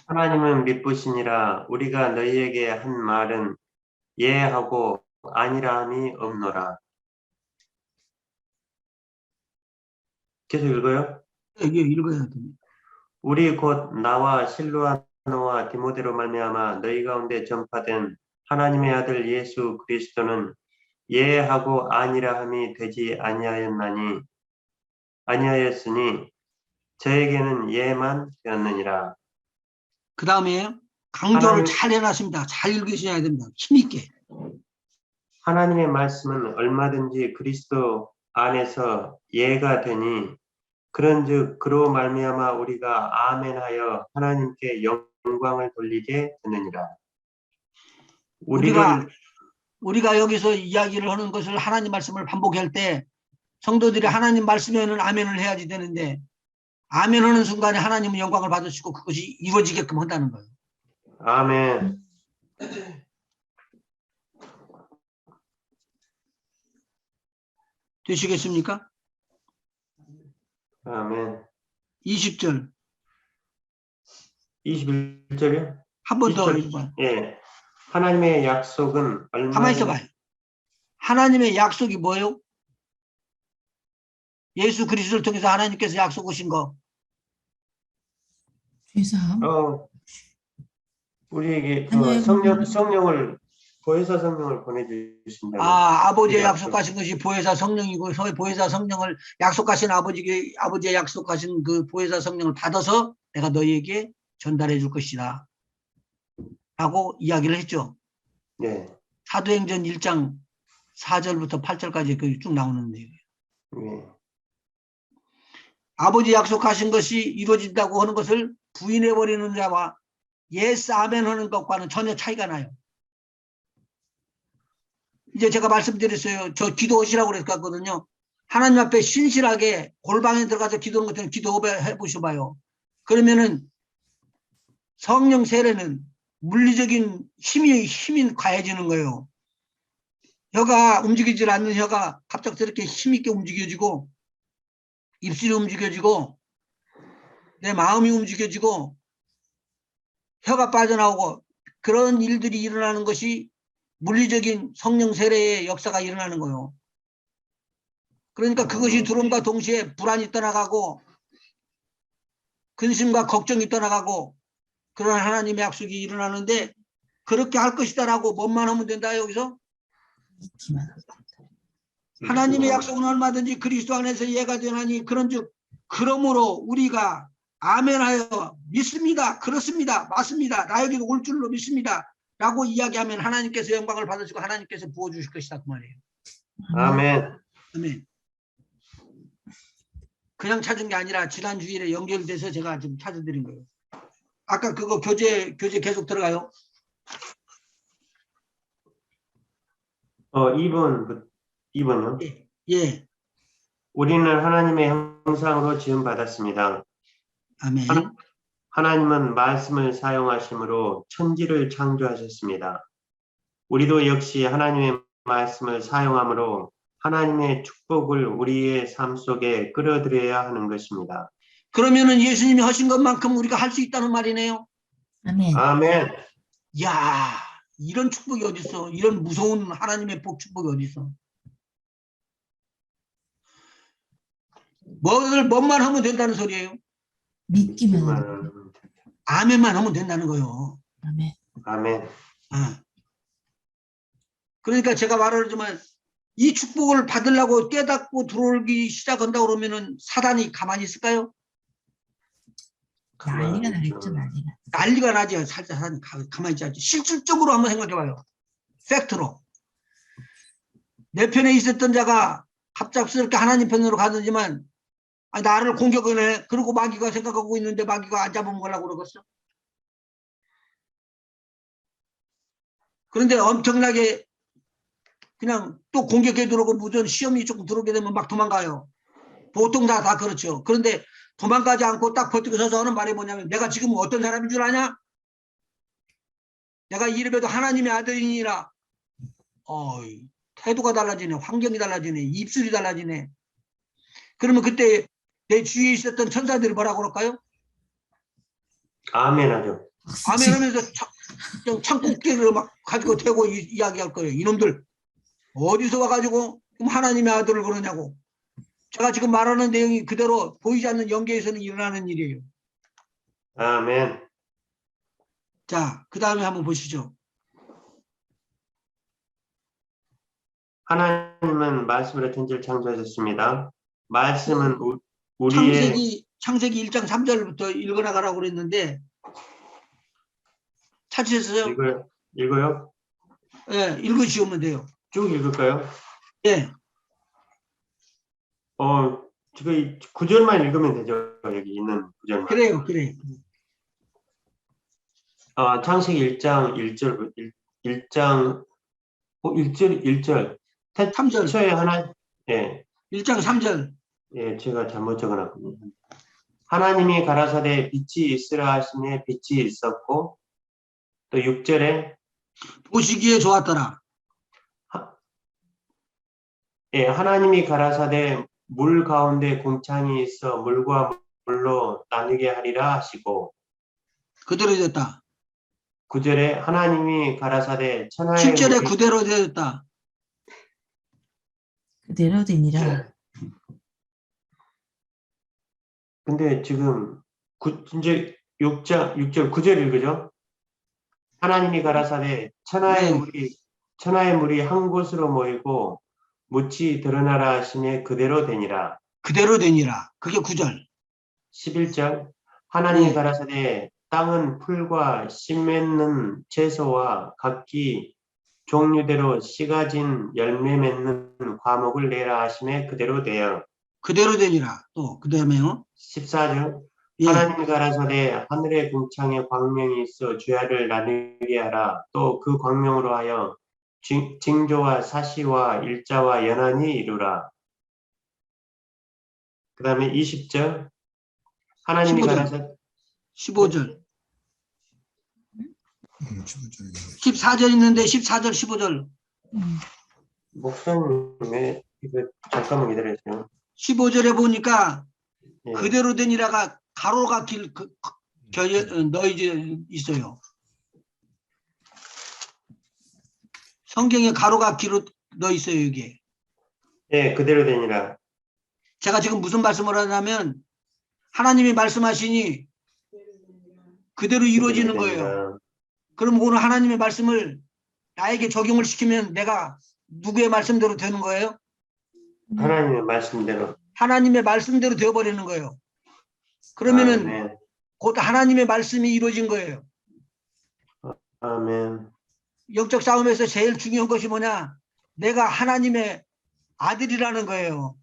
하나님은 미쁘시니라 우리가 너희에게 한 말은 예하고 아니라함이 없노라. 계속 읽어요. 이게 읽어야 됩니다. 우리 곧 나와 실루아노와 디모데로 말미암아 너희 가운데 전파된 하나님의 아들 예수 그리스도는 예하고 아니라함이 되지 아니하였으니 저에게는 예만 되었느니라. 그 다음에 강조를 하나님- 잘 해놨습니다. 잘 읽으셔야 됩니다. 힘있게. 하나님의 말씀은 얼마든지 그리스도 안에서 예가 되니 그런즉 그로 말미암아 우리가 아멘하여 하나님께 영광을 돌리게 되느니라. 우리가 여기서 이야기를 하는 것을 하나님 말씀을 반복할 때 성도들이 하나님 말씀에는 아멘을 해야지 되는데 아멘 하는 순간에 하나님은 영광을 받으시고 그것이 이루어지게끔 한다는 거예요. 아멘. 되시겠습니까? 아멘. 20절. 21절이요? 한 번 더 20절. 읽어봐요. 예. 하나님의 약속은 가만히 있어봐요. 하나님의 약속이 뭐예요? 예수 그리스도를 통해서 하나님께서 약속하신 거. 죄사함. 우리에게 아니에요. 성령을 보혜사 성령을 보내주신다는 아버지의 약속. 약속하신 것이 보혜사 성령이고 보혜사 성령을 약속하신 아버지의 약속하신 그 보혜사 성령을 받아서 내가 너희에게 전달해 줄 것이다. 라고 이야기를 했죠. 네. 사도행전 1장 4절부터 8절까지 쭉 나오는 내용이에요. 네. 아버지 약속하신 것이 이루어진다고 하는 것을 부인해버리는 자와 예스 아멘 하는 것과는 전혀 차이가 나요. 이제 제가 말씀드렸어요. 저 기도하시라고 그랬거든요. 하나님 앞에 신실하게 골방에 들어가서 기도하는 것처럼 기도해 보셔봐요. 그러면은 성령 세례는 물리적인 힘이 가해지는 거예요. 혀가 움직이질 않는 혀가 갑작스럽게 힘있게 움직여지고 입술이 움직여지고 내 마음이 움직여지고 혀가 빠져나오고 그런 일들이 일어나는 것이 물리적인 성령 세례의 역사가 일어나는 거예요. 그러니까 그것이 들어옴과 동시에 불안이 떠나가고 근심과 걱정이 떠나가고 그런 하나님의 약속이 일어나는데 그렇게 할 것이다라고 뭐만 하면 된다 여기서? 하나님의 약속은 얼마든지 그리스도 안에서 예가 되나니 그런즉 그러므로 우리가 아멘하여 믿습니다. 그렇습니다. 맞습니다. 나에게 올 줄로 믿습니다. 라고 이야기하면 하나님께서 영광을 받으시고 하나님께서 부어주실 것이다 그 말이에요. 아멘. 아멘. 그냥 찾은 게 아니라 지난 주일에 연결돼서 제가 지금 찾아드린 거예요. 아까 그거 교재 계속 들어가요. 2번요. 예. 우리는 하나님의 형상으로 지음받았습니다. 아멘. 하나님은 말씀을 사용하심으로 천지를 창조하셨습니다. 우리도 역시 하나님의 말씀을 사용함으로 하나님의 축복을 우리의 삶 속에 끌어들여야 하는 것입니다. 그러면은 예수님이 하신 것만큼 우리가 할 수 있다는 말이네요. 아멘. 아멘. 야, 이런 축복이 어디 있어? 이런 무서운 하나님의 복 축복이 어디 있어? 뭐만 하면 된다는 소리예요? 믿기만 하면. 아멘만 하면 된다는 거예요. 아멘. 아멘. 그러니까 제가 말하지만 이 축복을 받으려고 깨닫고 들어오기 시작한다 그러면은 사단이 가만히 있을까요? 난리가 나겠죠, 난리가. 난리가 나죠. 사단이 가만히 있지 않죠. 실질적으로 한번 생각해봐요. 팩트로. 내 편에 있었던 자가 갑작스럽게 하나님 편으로 가더지만 아, 나를 공격을 해. 그리고 마귀가 생각하고 있는데 마귀가 안 잡으면 뭐라고 그러겠어? 그런데 엄청나게 그냥 또 공격해 들어오고 무전 시험이 조금 들어오게 되면 막 도망가요. 보통 다 그렇죠. 그런데 도망가지 않고 딱 버티고 서서 하는 말이 뭐냐면 내가 지금 어떤 사람인 줄 아냐? 내가 이름에도 하나님의 아들이니라. 태도가 달라지네. 환경이 달라지네. 입술이 달라지네. 그러면 그때 내 주위에 있었던 천사들이 뭐라고 그럴까요? 아멘 하죠. 아멘 하면서 창고끼를 막 가지고 대고 이야기할 거예요. 이놈들 어디서 와가지고 하나님의 아들을 그러냐고. 제가 지금 말하는 내용이 그대로 보이지 않는 영계에서는 일어나는 일이에요. 아멘. 자, 그 다음에 한번 보시죠. 하나님은 말씀으로 천지를 창조하셨습니다. 말씀은 우리의 창세기 1장 3절부터 읽어나가라고 그랬는데 찾으셨어요? 읽어요? 예, 읽으시면 돼요. 쭉 읽을까요? 예, 지금 9절만 읽으면 되죠. 여기 있는 9절만. 그래요. 창세기 1장 1절 1장 1절 3절, 태초에 하나 1장 3절. 제가 잘못 적어놨군요. 하나님이 가라사대 빛이 있으라 하시니 빛이 있었고 또 6절에 보시기에 좋았더라. 하나님이 가라사대 물 가운데 공창이 있어 물과 물로 나누게 하리라 하시고 그대로 됐다. 9절에 하나님이 가라사대 천하의 10절에 물이 그대로 됐다. 그대로 되니라. 근데 지금 이제 6절 9절 읽으죠? 하나님이 가라사대 천하의 물이 한 곳으로 모이고 묻이 드러나라 하시니 그대로 되니라. 그대로 되니라. 그게 9절. 11절 하나님이 네. 가라사대 땅은 풀과 씨 맺는 채소와 각기 종류대로 씨 가진 열매 맺는 과목을 내라 하시니 그대로 되어. 그대로 되니라. 또 그 다음에요. 14절 예, 하나님이 가라사대 하늘의 궁창에 광명이 있어 주야를 나누게 하라. 또 그 광명으로 하여 징조와 사시와 일자와 연한이 이루라. 그 다음에 20절 하나님이 15절. 가라사대 15절. 15절. 14절 있는데 14절 15절. 목사님 이거 잠깐만 기다려주세요. 15절에 보니까 예. 그대로 되니라가 가로가 너희제 있어요. 성경에 가로가 길어 넣어 있어요. 여기에. 예, 그대로 되니라. 제가 지금 무슨 말씀을 하냐면 하나님이 말씀하시니 그대로 이루어지는 거예요. 그럼 오늘 하나님의 말씀을 나에게 적용을 시키면 내가 누구의 말씀대로 되는 거예요? 하나님의 말씀대로. 하나님의 말씀대로 되어버리는 거예요. 그러면은 아멘. 곧 하나님의 말씀이 이루어진 거예요. 아멘. 영적 싸움에서 제일 중요한 것이 뭐냐? 내가 하나님의 아들이라는 거예요.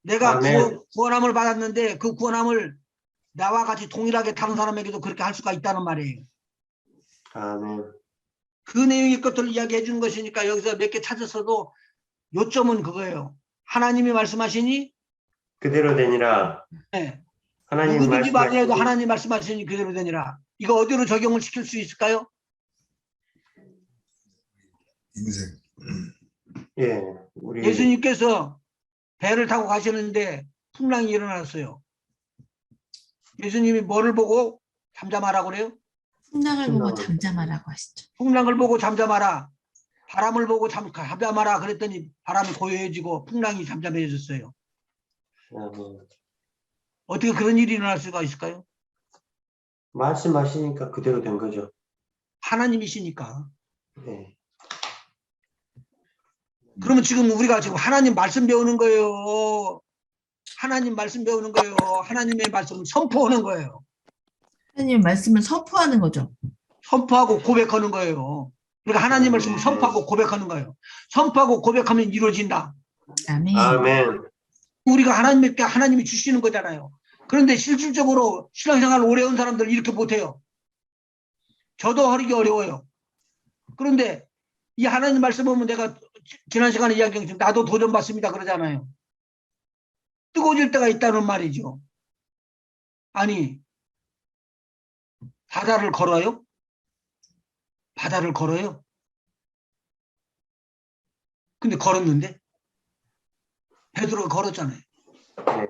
내가 아멘. 구원함을 받았는데 그 구원함을 나와 같이 동일하게 다른 사람에게도 그렇게 할 수가 있다는 말이에요. 아멘. 그 내용의 것들을 이야기해 주는 것이니까 여기서 몇 개 찾았어도 요점은 그거예요. 하나님이 말씀하시니 그대로 되니라. 네. 하나님 누구든지 말해도 말씀하시니 하나님 말씀하시니 그대로 되니라. 이거 어디로 적용을 시킬 수 있을까요? 인생. 예, 우리 예수님께서 배를 타고 가시는데 풍랑이 일어났어요. 예수님이 뭐를 보고 잠잠하라고 그래요? 풍랑을 보고 잠잠하라고 하시죠. 풍랑을 보고 잠잠하라. 바람을 보고 잠잠하라 그랬더니 바람이 고요해지고 풍랑이 잠잠해졌어요. 아멘. 어떻게 그런 일이 일어날 수가 있을까요? 말씀하시니까 그대로 된 거죠. 하나님이시니까. 예. 그러면 지금 우리가 지금 하나님 말씀 배우는 거예요. 하나님 말씀 배우는 거예요. 하나님의 말씀을 선포하는 거예요. 하나님 말씀을 선포하는 거죠. 선포하고 고백하는 거예요. 그러니까 하나님 말씀을 선포하고 고백하는 거예요. 선포하고 고백하면 이루어진다. 아멘. 아멘. 우리가 하나님께 하나님이 주시는 거잖아요. 그런데 실질적으로 신앙생활 오래 한 사람들 이렇게 못해요. 저도 하기 어려워요. 그런데 이 하나님 말씀 보면 내가 지난 시간에 이야기한 것처럼 나도 도전받습니다 그러잖아요. 뜨거워질 때가 있다는 말이죠. 아니, 바다를 걸어요? 바다를 걸어요? 근데 걸었는데? 베드로가 걸었잖아요. 네.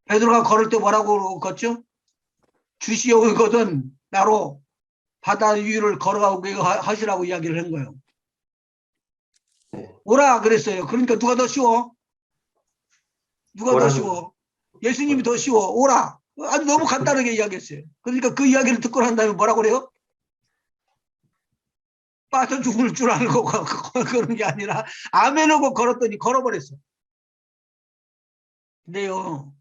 베드로가 걸을 때 뭐라고 걷죠? 주시오거든 나로 바다 위를 걸어가고 하시라고 이야기를 한 거예요. 네. 오라 그랬어요. 그러니까 누가 더 쉬워? 누가 더 오라는- 쉬워? 예수님이 더 쉬워. 오라. 아주 너무 간단하게 이야기했어요. 그러니까 그 이야기를 듣고 난 다음에 뭐라고 그래요? 빠져 죽을 줄 알고 그러는 게 아니라 아멘 하고 걸었더니 걸어버렸어. 근데요,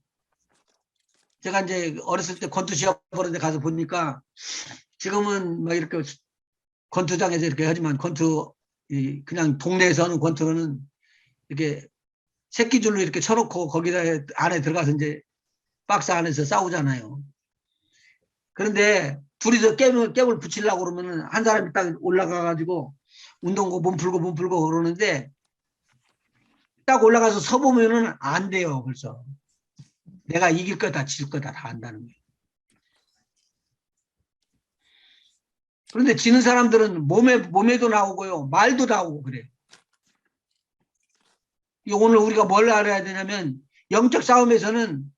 제가 이제 어렸을 때 권투 시합 보는 데 가서 보니까 지금은 막 이렇게 권투장에서 이렇게 하지만 권투, 그냥 동네에서 하는 권투는 이렇게 새끼줄로 이렇게 쳐놓고 거기다 안에 들어가서 이제 박스 안에서 싸우잖아요. 그런데 둘이서 게임을 붙이려고 그러면은 한 사람이 딱 올라가가지고 운동고 몸 풀고 그러는데 딱 올라가서 서보면은 안 돼요. 벌써. 내가 이길 거다, 질 거다 다 안다는 거예요. 그런데 지는 사람들은 몸에도 나오고요. 말도 나오고 그래요. 오늘 우리가 뭘 알아야 되냐면 영적 싸움에서는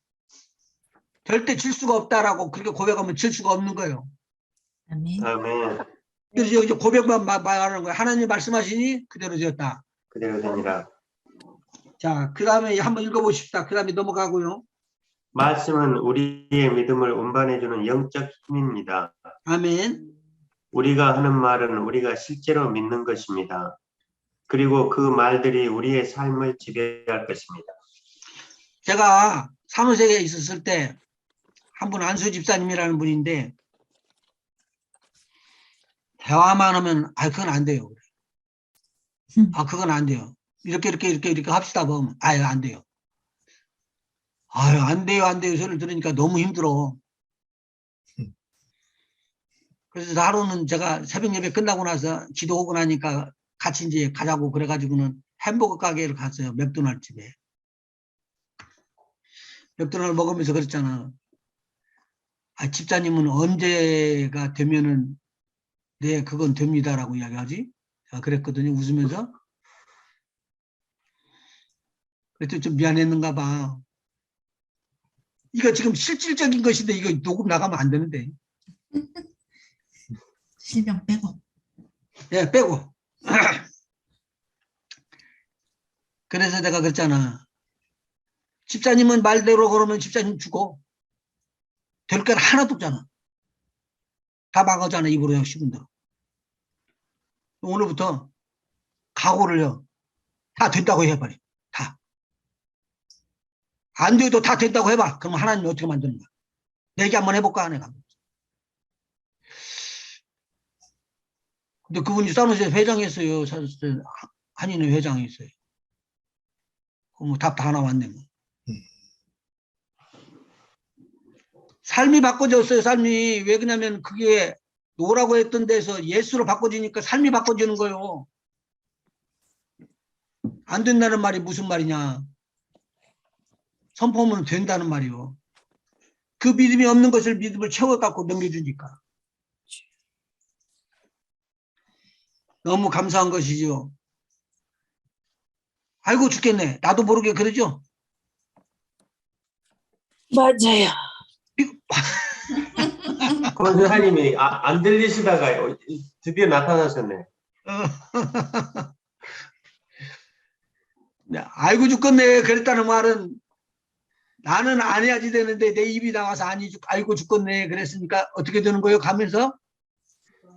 절대 질 수가 없다라고 그렇게 고백하면 질 수가 없는 거예요. 아멘. 아멘. 그래서 이제 고백만 말하는 거예요. 하나님 말씀하시니 그대로 되었다. 그대로 되니라. 자, 그 다음에 한번 읽어보십시다. 그 다음에 넘어가고요. 말씀은 우리의 믿음을 운반해주는 영적 힘입니다. 아멘. 우리가 하는 말은 우리가 실제로 믿는 것입니다. 그리고 그 말들이 우리의 삶을 지배할 것입니다. 제가 사무실에 있었을 때 한 분 안수 집사님이라는 분인데 대화만 하면 그건 안 돼요. 그건 안 돼요. 이렇게 합시다 보면 안 돼요. 안 돼요 소리를 들으니까 너무 힘들어. 그래서 하루는 제가 새벽 예배 끝나고 나서 기도하고 나니까 같이 이제 가자고 그래가지고는 햄버거 가게를 갔어요. 맥도날드 집에. 맥도날드 먹으면서 그랬잖아. 집사님은 언제가 되면은 네, 그건 됩니다라고 이야기하지? 그랬거든요. 웃으면서. 그랬더니 좀 미안했는가 봐. 이거 지금 실질적인 것인데 이거 녹음 나가면 안 되는데. 실명 빼고. 예, 빼고. 그래서 내가 그랬잖아. 집사님은 말대로 그러면 집사님 죽어. 될 건 하나도 없잖아. 다 망하잖아. 입으로 그냥 씹은 대로. 오늘부터 각오를요. 다 된다고 해버려. 다. 안 돼도 다 된다고 해봐. 그럼 하나님이 어떻게 만드는 거야? 내기 한번 해볼까? 내가. 근데 그분이 사무실에 회장했어요. 한인회 회장했어요. 뭐 답 다 나왔네. 뭐. 삶이 바꿔졌어요. 삶이. 왜 그러냐면 그게 노라고 했던 데서 예수로 바꿔지니까 삶이 바꿔지는 거예요. 안 된다는 말이 무슨 말이냐. 선포하면 된다는 말이요. 그 믿음이 없는 것을 믿음을 채워갖고 넘겨주니까. 너무 감사한 것이죠. 아이고 죽겠네. 나도 모르게 그러죠. 맞아요. 권사님이 안 들리시다가 드디어 나타나셨네. 아이고 죽겠네. 그랬다는 말은 나는 안 해야지 되는데 내 입이 나와서 아이고 죽겠네. 그랬으니까 어떻게 되는 거예요? 가면서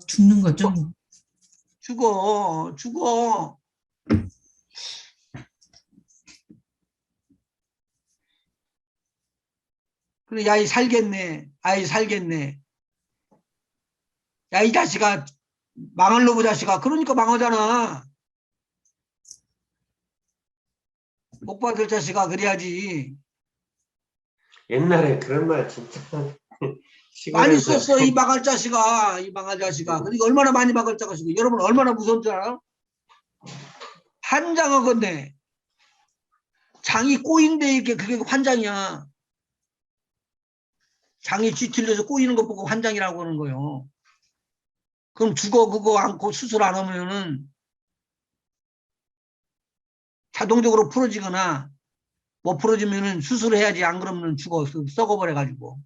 죽는 거죠. 죽어. 그래, 야, 이 살겠네. 아이, 살겠네. 야, 이 자식아, 망할 놈의 자식아. 그러니까 망하잖아. 복 받을 자식아 그래야지. 옛날에 그런 말 진짜 많이 시골에서 썼어 이 망할 자식아, 이 망할 자식아. 그러니까 얼마나 많이 망할 자식아. 여러분 얼마나 무서운 줄 알아? 환장하건대. 장이 꼬인데 이게 그게 환장이야. 장이 뒤틀려서 꼬이는 것 보고 환장이라고 하는 거예요. 그럼 죽어 그거 않고 수술 안 하면은 자동적으로 풀어지거나 못 풀어지면은 수술해야지. 안 그러면 죽어 썩어버려 가지고.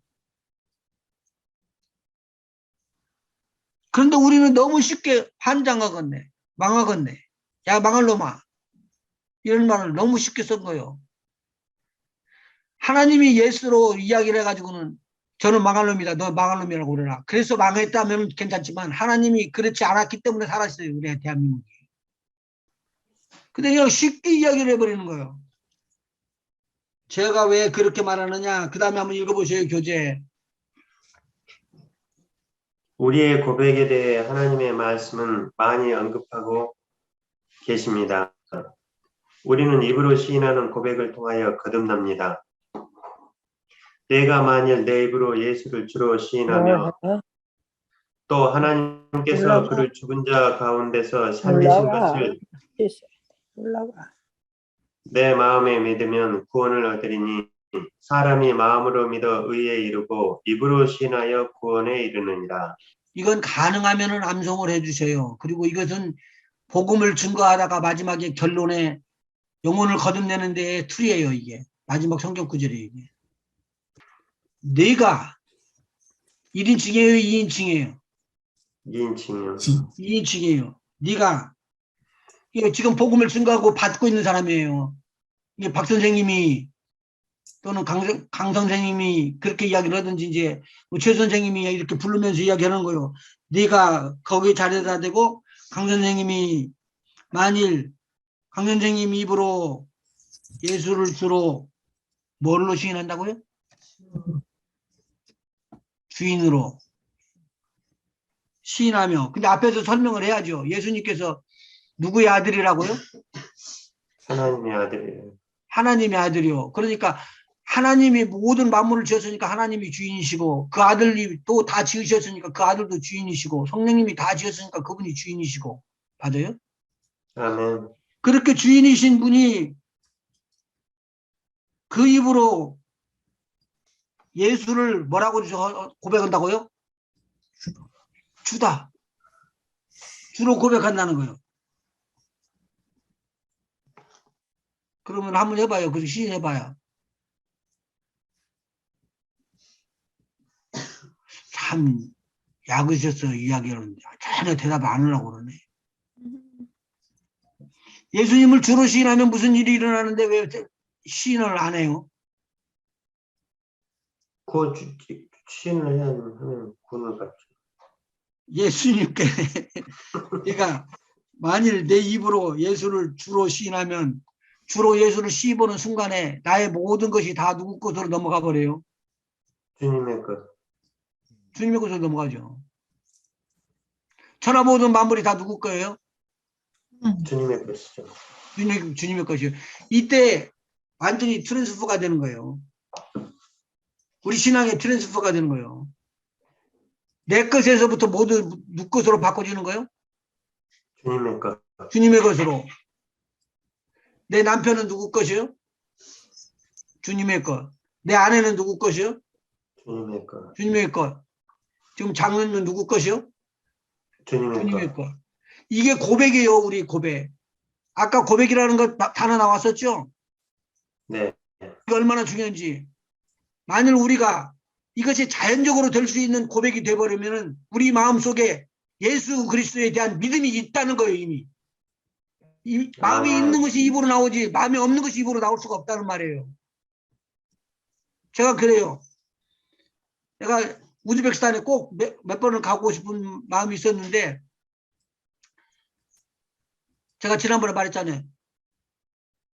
그런데 우리는 너무 쉽게 환장하겠네, 망하겠네, 야 망할 놈아, 이런 말을 너무 쉽게 쓴 거예요. 하나님이 예수로 이야기를 해가지고는 저는 망할 놈이다, 너 망할 놈이라고 그러라. 그래서 망했다면 괜찮지만 하나님이 그렇지 않았기 때문에 살았어요, 우리 대한민국이. 근데 그냥 쉽게 이야기를 해버리는 거예요. 제가 왜 그렇게 말하느냐, 그 다음에 한번 읽어보세요. 교재. 우리의 고백에 대해 하나님의 말씀은 많이 언급하고 계십니다. 우리는 입으로 시인하는 고백을 통하여 거듭납니다. 내가 만일 내 입으로 예수를 주로 시인하며 또 하나님께서 그를 죽은 자 가운데서 살리신 것을 내 마음에 믿으면 구원을 얻으리니 사람이 마음으로 믿어 의에 이르고 입으로 시인하여 구원에 이르느니라. 이건 가능하면은 암송을 해주세요. 그리고 이것은 복음을 증거하다가 마지막에 결론에 영혼을 거듭내는 데의 툴이에요. 이게 마지막 성경 구절이에요. 이게. 내가 1인칭이에요, 2인칭이에요? 2인칭이요. 2인칭이에요. 네가 이게 지금 복음을 증거하고 받고 있는 사람이에요. 이게 박 선생님이 또는 강 선생님이 그렇게 이야기를 하든지 이제 최 선생님이 이렇게 부르면서 이야기하는 거예요. 네가 거기 자리에다 대고 강 선생님이 만일 강 선생님 입으로 예수를 주로 뭘로 시인한다고요? 주인으로 시인하며. 근데 앞에서 설명을 해야죠. 예수님께서 누구의 아들이라고요? 하나님의 아들이에요. 하나님의 아들이요. 그러니까 하나님이 모든 만물을 지었으니까 하나님이 주인이시고, 그 아들이 또 다 지으셨으니까 그 아들도 주인이시고, 성령님이 다 지었으니까 그분이 주인이시고. 맞아요? 아멘. 그렇게 주인이신 분이 그 입으로 예수를 뭐라고 고백한다고요? 주다. 주로 고백한다는 거예요. 그러면 한번 해봐요. 그리고 시인해봐요. 참 약으셔서 이야기하는데 전혀 대답 안 하려고 그러네. 예수님을 주로 시인하면 무슨 일이 일어나는데 왜 시인을 안 해요? 그 시인을 해야 하면 구원을 받죠. 예수님께 내가 만일 내 입으로 예수를 주로 시인하면 주로 예수를 시인하는 순간에 나의 모든 것이 다 누구 것으로 넘어가 버려요? 주님의 것. 주님의 것으로 넘어가죠. 천하 모든 만물이 다 누구 거예요? 주님의 것이죠. 주님의 것이요. 이때 완전히 트랜스퍼가 되는 거예요. 우리 신앙의 트랜스퍼가 되는 거예요. 내 것에서부터 모두 누구 것으로 바꿔지는 거예요? 주님의 것. 주님의 것으로. 내 남편은 누구 것이요? 주님의 것. 내 아내는 누구 것이요? 주님의 것. 주님의 것. 지금 장로는 누구 것이요? 주님의 주님의 것. 것. 이게 고백이에요, 우리 고백. 아까 고백이라는 것 단어 나왔었죠? 네. 이게 얼마나 중요한지. 만일 우리가 이것이 자연적으로 될 수 있는 고백이 되어버리면 우리 마음속에 예수 그리스도에 대한 믿음이 있다는 거예요, 이미. 마음이 있는 것이 입으로 나오지 마음이 없는 것이 입으로 나올 수가 없다는 말이에요. 제가 그래요. 내가 우즈베키스탄에 꼭 몇 번을 가고 싶은 마음이 있었는데 제가 지난번에 말했잖아요.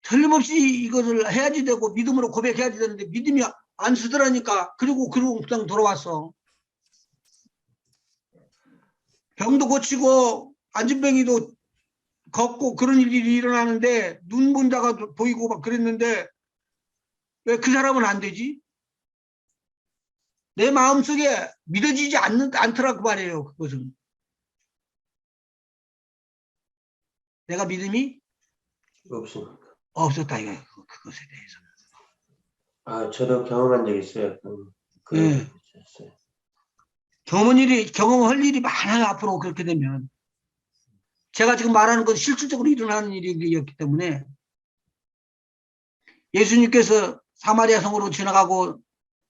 틀림없이 이것을 해야지 되고 믿음으로 고백해야지 되는데 믿음이 안 쓰더라니까. 그리고 그냥 돌아왔어. 병도 고치고 안진뱅이도 걷고 그런 일이 일어나는데 눈 본 자가 보이고 막 그랬는데 왜 그 사람은 안 되지? 내 마음속에 믿어지지 않더라고 말이에요. 그것은. 내가 믿음이 없습니다. 없었다 이거예요. 그것에 대해서. 아, 저도 경험한 적 있어요. 그런 예. 적 있었어요. 경험할 일이 많아요. 앞으로 그렇게 되면. 제가 지금 말하는 건 실질적으로 일어나는 일이었기 때문에 예수님께서 사마리아 성으로 지나가고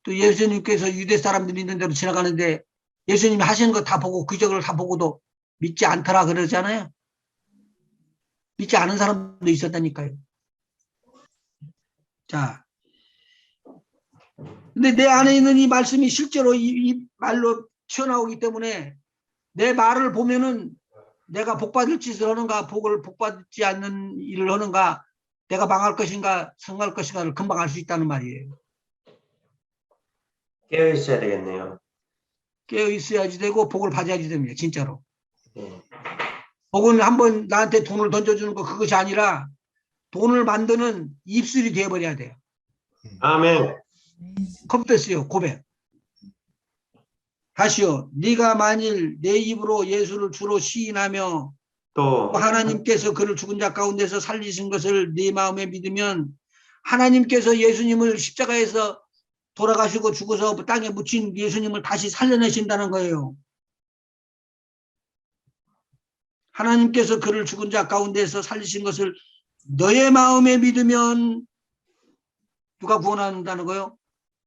또 예수님께서 유대 사람들이 있는 데로 지나가는데 예수님이 하시는 거 다 보고 기적을 다 보고도 믿지 않더라 그러잖아요. 믿지 않은 사람도 있었다니까요. 자, 근데 내 안에 있는 이 말씀이 실제로 이 말로 튀어나오기 때문에 내 말을 보면은 내가 복받을 짓을 하는가 복받지 않는 일을 하는가 내가 망할 것인가 성할 것인가를 금방 알 수 있다는 말이에요. 깨어 있어야 되겠네요. 깨어 있어야지 되고 복을 받아야지 됩니다. 진짜로. 예. 복은 한번 나한테 돈을 던져주는 거 그것이 아니라 돈을 만드는 입술이 되어버려야 돼요. 아멘. 컴패스요 고백. 다시요. 네가 만일 내 입으로 예수를 주로 시인하며 또 하나님께서 그를 죽은 자 가운데서 살리신 것을 네 마음에 믿으면 하나님께서 예수님을 십자가에서 돌아가시고 죽어서 땅에 묻힌 예수님을 다시 살려내신다는 거예요. 하나님께서 그를 죽은 자 가운데서 살리신 것을 너의 마음에 믿으면 누가 구원한다는 거예요?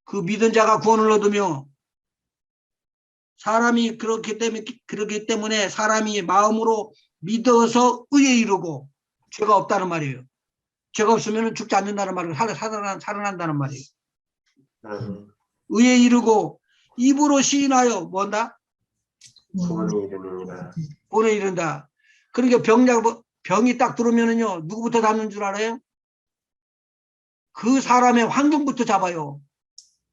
그 믿은 자가 구원을 얻으며 사람이 그렇기 때문에 사람이 마음으로 믿어서 의에 이르고 죄가 없다는 말이에요. 죄가 없으면 죽지 않는다는 말이에요. 살아난다는 말이에요. 의에 이르고 입으로 시인하여 뭔다? 구원이 이르느니라. 구원에 이른다. 그러니까 병이 딱 들어오면은요 누구부터 잡는 줄 알아요? 그 사람의 환경부터 잡아요.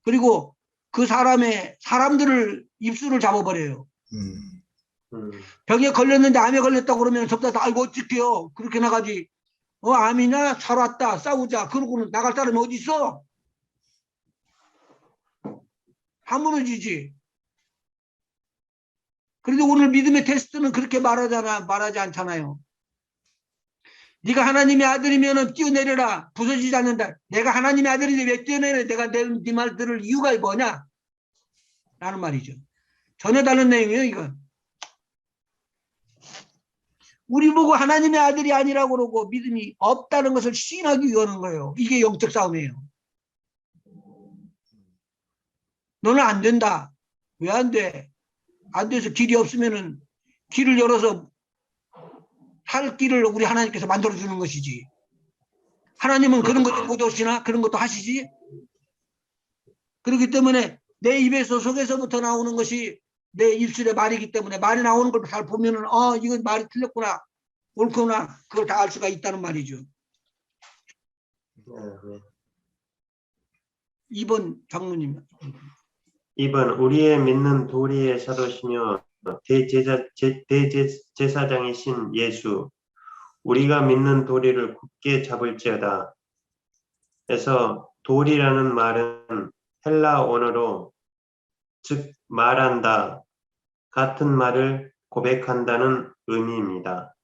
그리고 그 사람들을 입술을 잡아버려요. 병에 걸렸는데 암에 걸렸다고 그러면 접다 다 알고 어떡해요. 그렇게 나가지. 암이냐? 잘 왔다. 싸우자. 그러고는 나갈 사람이 어디 있어? 다 무너지지. 그런데 오늘 믿음의 테스트는 그렇게 말하지 않잖아요. 네가 하나님의 아들이면 뛰어내려라. 부서지지 않는다. 내가 하나님의 아들인데 왜 뛰어내려? 내가 네 말 들을 이유가 뭐냐? 라는 말이죠. 전혀 다른 내용이에요, 이건. 우리 보고 하나님의 아들이 아니라고 그러고 믿음이 없다는 것을 시인하기 위한 거예요. 이게 영적 싸움이에요. 너는 안 된다. 왜 안 돼? 안 돼서 길이 없으면은 길을 열어서 살 길을 우리 하나님께서 만들어주는 것이지. 하나님은 그런 것도 못 오시나? 그런 것도 하시지? 그렇기 때문에 내 입에서 속에서부터 나오는 것이 내 입술의 말이기 때문에 말이 나오는 걸 잘 보면은 이건 말이 틀렸구나. 옳구나. 그걸 다 알 수가 있다는 말이죠. 2번 장로님. 2번 우리의 믿는 도리의 사도시며 대제사장이신 예수 우리가 믿는 도리를 굳게 잡을지어다. 그래서 도리라는 말은 헬라 언어로 즉 말한다 같은 말을 고백한다는 의미입니다.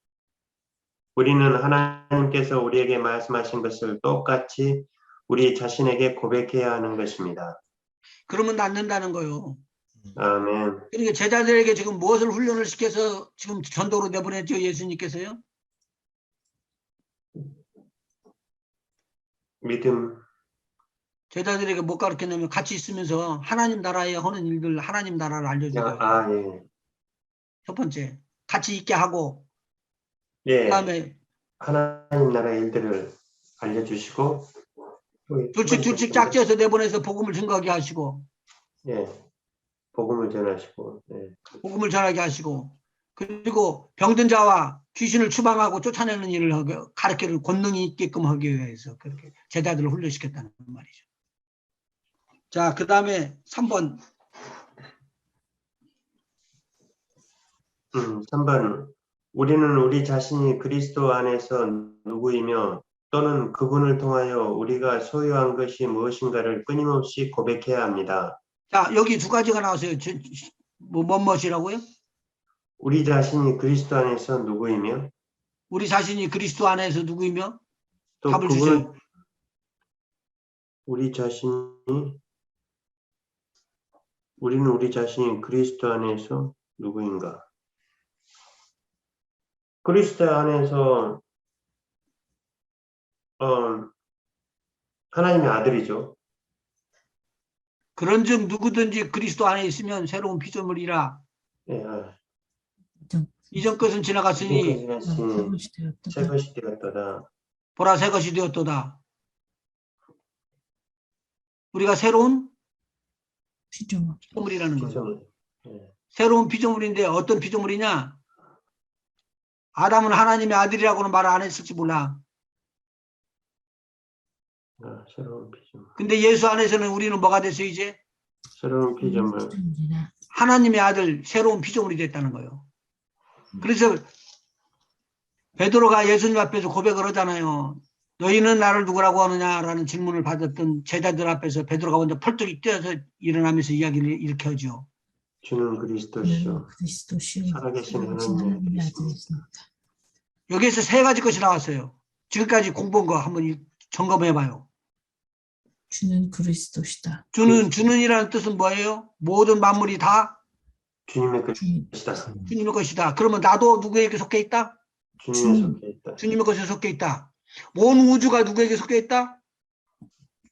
우리는 하나님께서 우리에게 말씀하신 것을 똑같이 우리 자신에게 고백해야 하는 것입니다. 그러면 낫는다는 거요. 아멘. 그러니까 제자들에게 지금 무엇을 훈련을 시켜서 지금 전도로 내보냈죠, 예수님께서요? 믿음. 제자들에게 못 가르쳤냐면 같이 있으면서 하나님 나라에 하는 일들, 하나님 나라를 알려줘요. 예. 첫 번째, 같이 있게 하고, 예. 그다음에 하나님 나라의 일들을 알려주시고 둘씩 짝지어서 내보내서 복음을 증거하게 하시고, 예. 복음을 전하시고 예. 복음을 전하게 하시고, 그리고 병든 자와 귀신을 추방하고 쫓아내는 일을 하고 가르치는 권능이 있게끔 하기 위해서 그렇게 제자들을 훈련시켰다는 말이죠. 자, 그 다음에 3번. 3번 우리는 우리 자신이 그리스도 안에서 누구이며 또는 그분을 통하여 우리가 소유한 것이 무엇인가를 끊임없이 고백해야 합니다. 자, 여기 두 가지가 나왔어요. 뭐엇이라고요? 우리 자신이 그리스도 안에서 누구이며 우리 자신이 그리스도 안에서 누구이며 또 답을 그분을 주세요. 우리는 우리 자신이 그리스도 안에서 누구인가? 그리스도 안에서 하나님의 아들이죠. 그런즉 누구든지 그리스도 안에 있으면 새로운 피조물이라. 예, 이전 것은 지나갔으니 새 것이 되었도다. 보라 새 것이 되었도다. 우리가 새로운 피조물. 피조물이라는 거예요. 피조물. 예. 새로운 피조물인데 어떤 피조물이냐? 아담은 하나님의 아들이라고는 말 안 했을지 몰라. 새로운 피조물. 근데 예수 안에서는 우리는 뭐가 됐어요 이제? 새로운 피조물. 하나님의 아들 새로운 피조물이 됐다는 거예요. 그래서 베드로가 예수님 앞에서 고백을 하잖아요. 너희는 나를 누구라고 하느냐라는 질문을 받았던 제자들 앞에서 베드로가 먼저 펄떡 뛰어서 일어나면서 이야기를 이렇게 하죠. 주는 그리스도시요. 그리스도시요. 살아계신 하나님의 아들이십니다. 여기에서 세 가지 것이 나왔어요. 지금까지 공부한 거 한번 점검해봐요. 주는 그리스도시다. 주는이라는 뜻은 뭐예요? 모든 만물이 다 주님의 것이다. 주님의 것이다. 그러면 나도 누구에게 속해 있다? 주님의 속해 있다. 주님의 것에 속해 있다. 온 우주가 누구에게 속해 있다?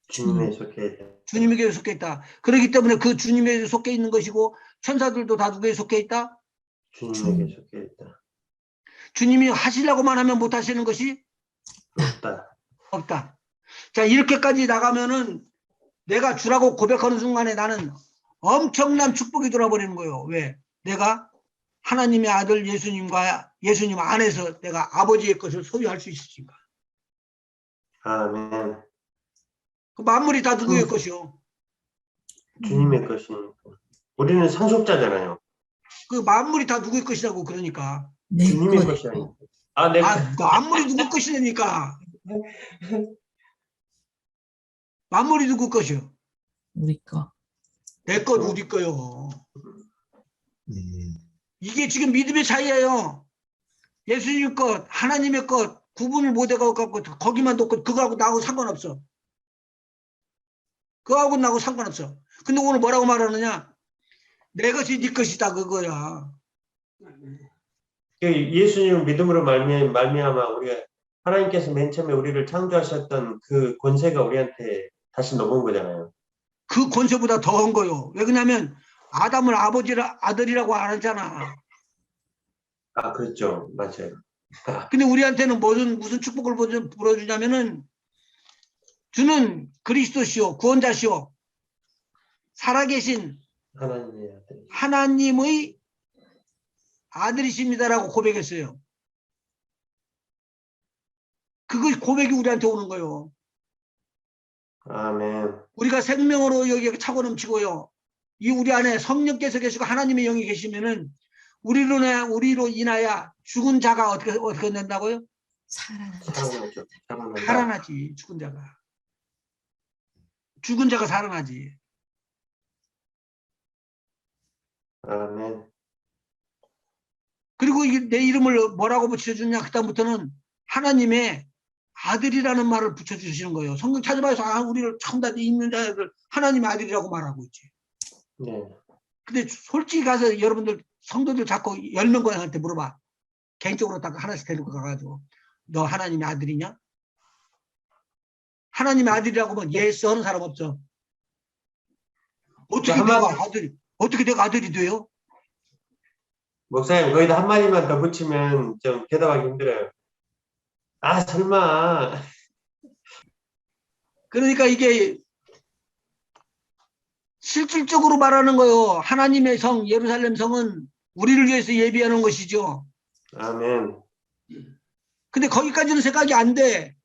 주님의 속해 있다. 주님에게 속해 있다. 그렇기 때문에 그 주님에게 속해 있는 것이고 천사들도 다 누구에게 속해 있다? 주님에게 속해 있다. 주님이 하시려고만 하면 못 하시는 것이 없다. 없다. 자, 이렇게까지 나가면은 내가 주라고 고백하는 순간에 나는 엄청난 축복이 돌아버리는 거예요. 왜? 내가 하나님의 아들 예수님 안에서 내가 아버지의 것을 소유할 수 있으니까. 아멘. 그 만물이 다 누구의 것이요? 주님의 것이니까. 우리는 상속자잖아요. 그 만물이 다 누구의 것이라고 그러니까. 내 주님의 것. 것이 아니고. 아, 내 만물이 누구 것이라니까. 만물이 누구 것이요? 우리 거. 내 것, 우리 거요. 음. 이게 지금 믿음의 차이예요. 예수님 것, 하나님의 것 구분을 못 해갖고 거기만 놓고 그거하고 나하고 상관없어. 그거하고 나하고 상관없어. 근데 오늘 뭐라고 말하느냐? 내 것이 네 것이다 그거야. 예수님 믿음으로 말미암아 우리가 하나님께서 맨 처음에 우리를 창조하셨던 그 권세가 우리한테 다시 넘어온 거잖아요. 그 권세보다 더한 거요. 왜 그러냐면 아담을 아들이라고 안 하잖아. 아, 그렇죠. 맞아요. 근데 우리한테는 무슨 축복을 불어주냐면은 주는 그리스도시요 구원자시요 살아계신 하나님의 아들. 하나님의 아들이십니다라고 고백했어요. 그거 고백이 우리한테 오는 거예요. 아멘. 우리가 생명으로 여기 차고 넘치고요. 이 우리 안에 성령께서 계시고 하나님의 영이 계시면은 우리로 인하여 죽은 자가 어떻게 된다고요? 살아나죠. 살아나지. 죽은 자가. 죽은 자가 살아나지. 아멘. 그리고 내 이름을 뭐라고 붙여주냐? 그다음부터는 하나님의 아들이라는 말을 붙여주시는 거예요. 성경 찾아봐서 우리를 처음 다 있는 자들 하나님의 아들이라고 말하고 있지. 네. 근데 솔직히 가서 여러분들 성도들 자꾸 10명한테 물어봐. 개인적으로 딱 하나씩 데리고 가가지고 너 하나님의 아들이냐? 하나님의 아들이라고 하면 예스 하는 사람 없어. 어떻게 내가 아들이 돼요? 목사님, 거기다 한마디만 더 붙이면 좀 대답하기 힘들어요. 아, 설마. 그러니까 이게 실질적으로 말하는 거예요. 하나님의 성, 예루살렘 성은 우리를 위해서 예비하는 것이죠. 아멘. 근데 거기까지는 생각이 안 돼.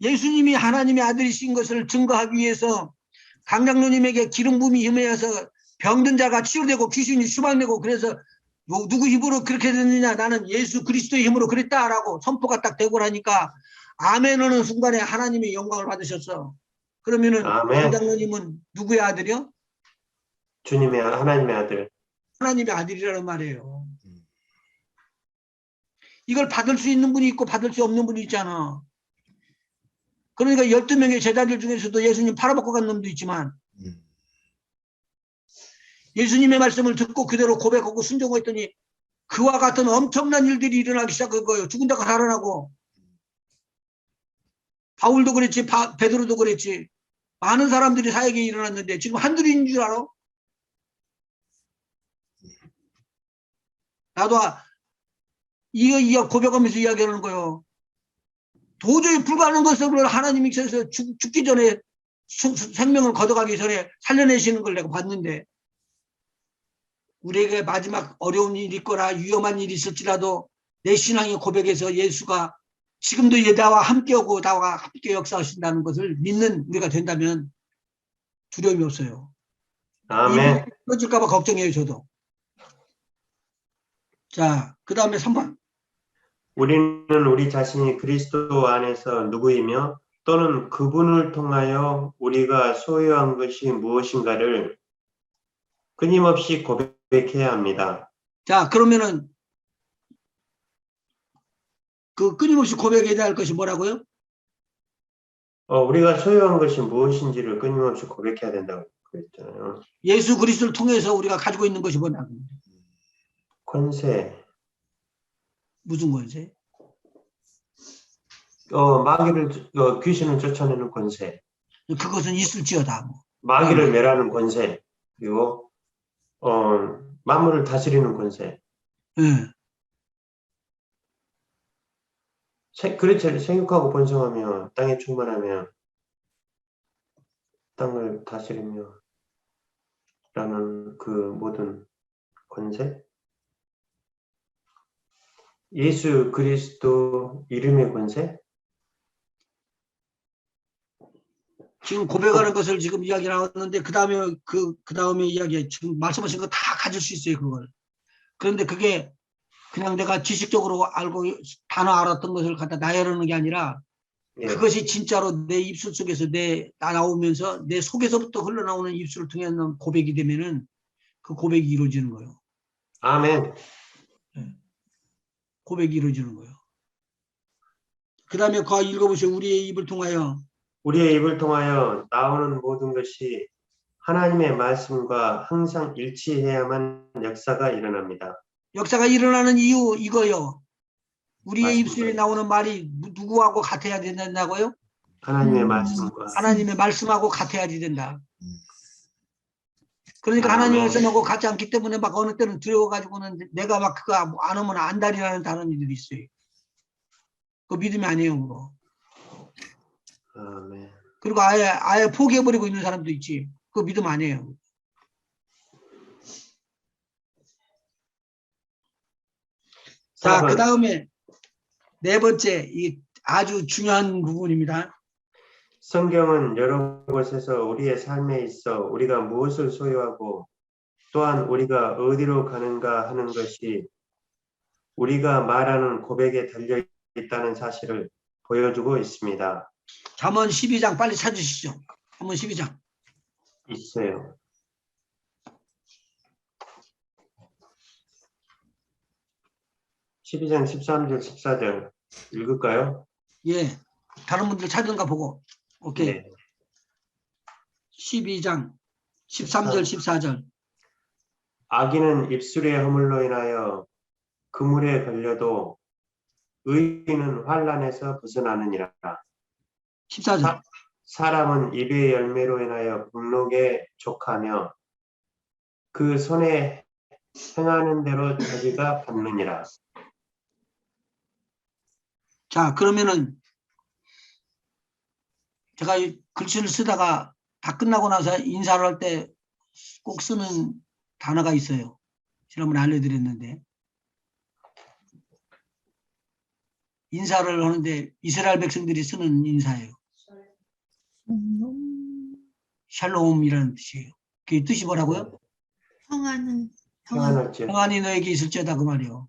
예수님이 하나님의 아들이신 것을 증거하기 위해서 강장로님에게 기름 부음이 임하여서 병든 자가 치유되고 귀신이 수박내고 그래서 누구 힘으로 그렇게 됐느냐? 나는 예수 그리스도의 힘으로 그랬다라고 선포가 딱 되고 나니까 아멘 하는 순간에 하나님이 영광을 받으셨어. 그러면은 아멘. 원장로님은 누구의 아들이요? 주님의 하나님의 아들. 하나님의 아들이라는 말이에요. 이걸 받을 수 있는 분이 있고 받을 수 없는 분이 있잖아. 그러니까 12명의 제자들 중에서도 예수님 팔아먹고 간 놈도 있지만 예수님의 말씀을 듣고 그대로 고백하고 순종했더니 그와 같은 엄청난 일들이 일어나기 시작한 거예요. 죽은 자가 살아나고 바울도 그랬지 베드로도 그랬지. 많은 사람들이 사역에 일어났는데 지금 한둘인 줄 알아? 나도 이어 고백하면서 이야기하는 거예요. 도저히 불가능한 것을 하나님께서 죽기 전에 생명을 걷어가기 전에 살려내시는 걸 내가 봤는데 우리에게 마지막 어려운 일이 있거나 위험한 일이 있을지라도 내 신앙의 고백에서 예수가 지금도 나와 함께하고 나와 함께 역사하신다는 것을 믿는 우리가 된다면 두려움이 없어요. 아멘. 떨어질까 봐 걱정해요. 저도. 자, 그 다음에 3번. 우리는 우리 자신이 그리스도 안에서 누구이며 또는 그분을 통하여 우리가 소유한 것이 무엇인가를 끊임없이 고백해야 합니다. 자, 그러면은 그 끊임없이 고백해야 할 것이 뭐라고요? 우리가 소유한 것이 무엇인지를 끊임없이 고백해야 된다고 그랬잖아요. 예수 그리스도를 통해서 우리가 가지고 있는 것이 뭐냐고. 권세, 무슨 권세? 마귀를 귀신을 쫓아내는 권세, 그것은 있을지어다. 뭐. 마귀를 멸하는 권세, 그리고 만물을 다스리는 권세. 예. 그렇죠. 생육하고 번성하며 땅에 충만하며 땅을 다스리며 라는 그 모든 권세. 예수 그리스도 이름의 권세. 지금 고백하는 것을 지금 이야기 나왔는데 그 다음에 이야기 지금 말씀하신 거 다 가질 수 있어요. 그걸. 그런데 그게 그냥 내가 지식적으로 알고 단어 알았던 것을 갖다 나열하는 게 아니라 예. 그것이 진짜로 내 입술 속에서 나오면서 내 속에서부터 흘러나오는 입술을 통해 고백이 되면은 그 고백이 이루어지는 거예요. 아멘. 고백이 이루어지는 거예요. 그 다음에 그 읽어보세요. 우리의 입을 통하여 우리의 입을 통하여 나오는 모든 것이 하나님의 말씀과 항상 일치해야만 역사가 일어납니다. 역사가 일어나는 이유 이거요. 우리의 맞습니다. 입술에 나오는 말이 누구하고 같아야 된다고요? 하나님의 말씀과 하나님의 말씀하고 같아야지 된다. 그러니까 아멘. 하나님의 말씀하고 같지 않기 때문에 막 어느 때는 두려워가지고는 내가 막 그거 안 하면 안달이라는 단어들이 있어요. 그거 믿음이 아니에요. 그거. 아멘. 그리고 아예 포기해버리고 있는 사람도 있지. 그거 믿음 아니에요. 자, 그 다음에 네 번째, 이 아주 중요한 부분입니다. 성경은 여러 곳에서 우리의 삶에 있어 우리가 무엇을 소유하고 또한 우리가 어디로 가는가 하는 것이 우리가 말하는 고백에 달려 있다는 사실을 보여주고 있습니다. 잠언 12장 빨리 찾으시죠. 잠언 12장. 있어요. (12장) 13절 14절 읽을까요? 예. 다른 분들 찾은가 보고. 오케이. 네. 12장 13절 14절. 악인은 입술의 허물로 인하여 그물에 걸려도 의인은 환난에서 벗어나느니라. 14절. 사람은 입의 열매로 인하여 복록에 족하며 그 손에 행하는 대로 자기가 받느니라. 자, 그러면은 제가 이 글씨를 쓰다가 다 끝나고 나서 인사를 할 때 꼭 쓰는 단어가 있어요. 지난번에 알려드렸는데 인사를 하는데 이스라엘 백성들이 쓰는 인사예요. 샬롬이라는 뜻이에요. 그 뜻이 뭐라고요? 평안은 평안할지어다. 평안이 너에게 있을지어다 그 말이요.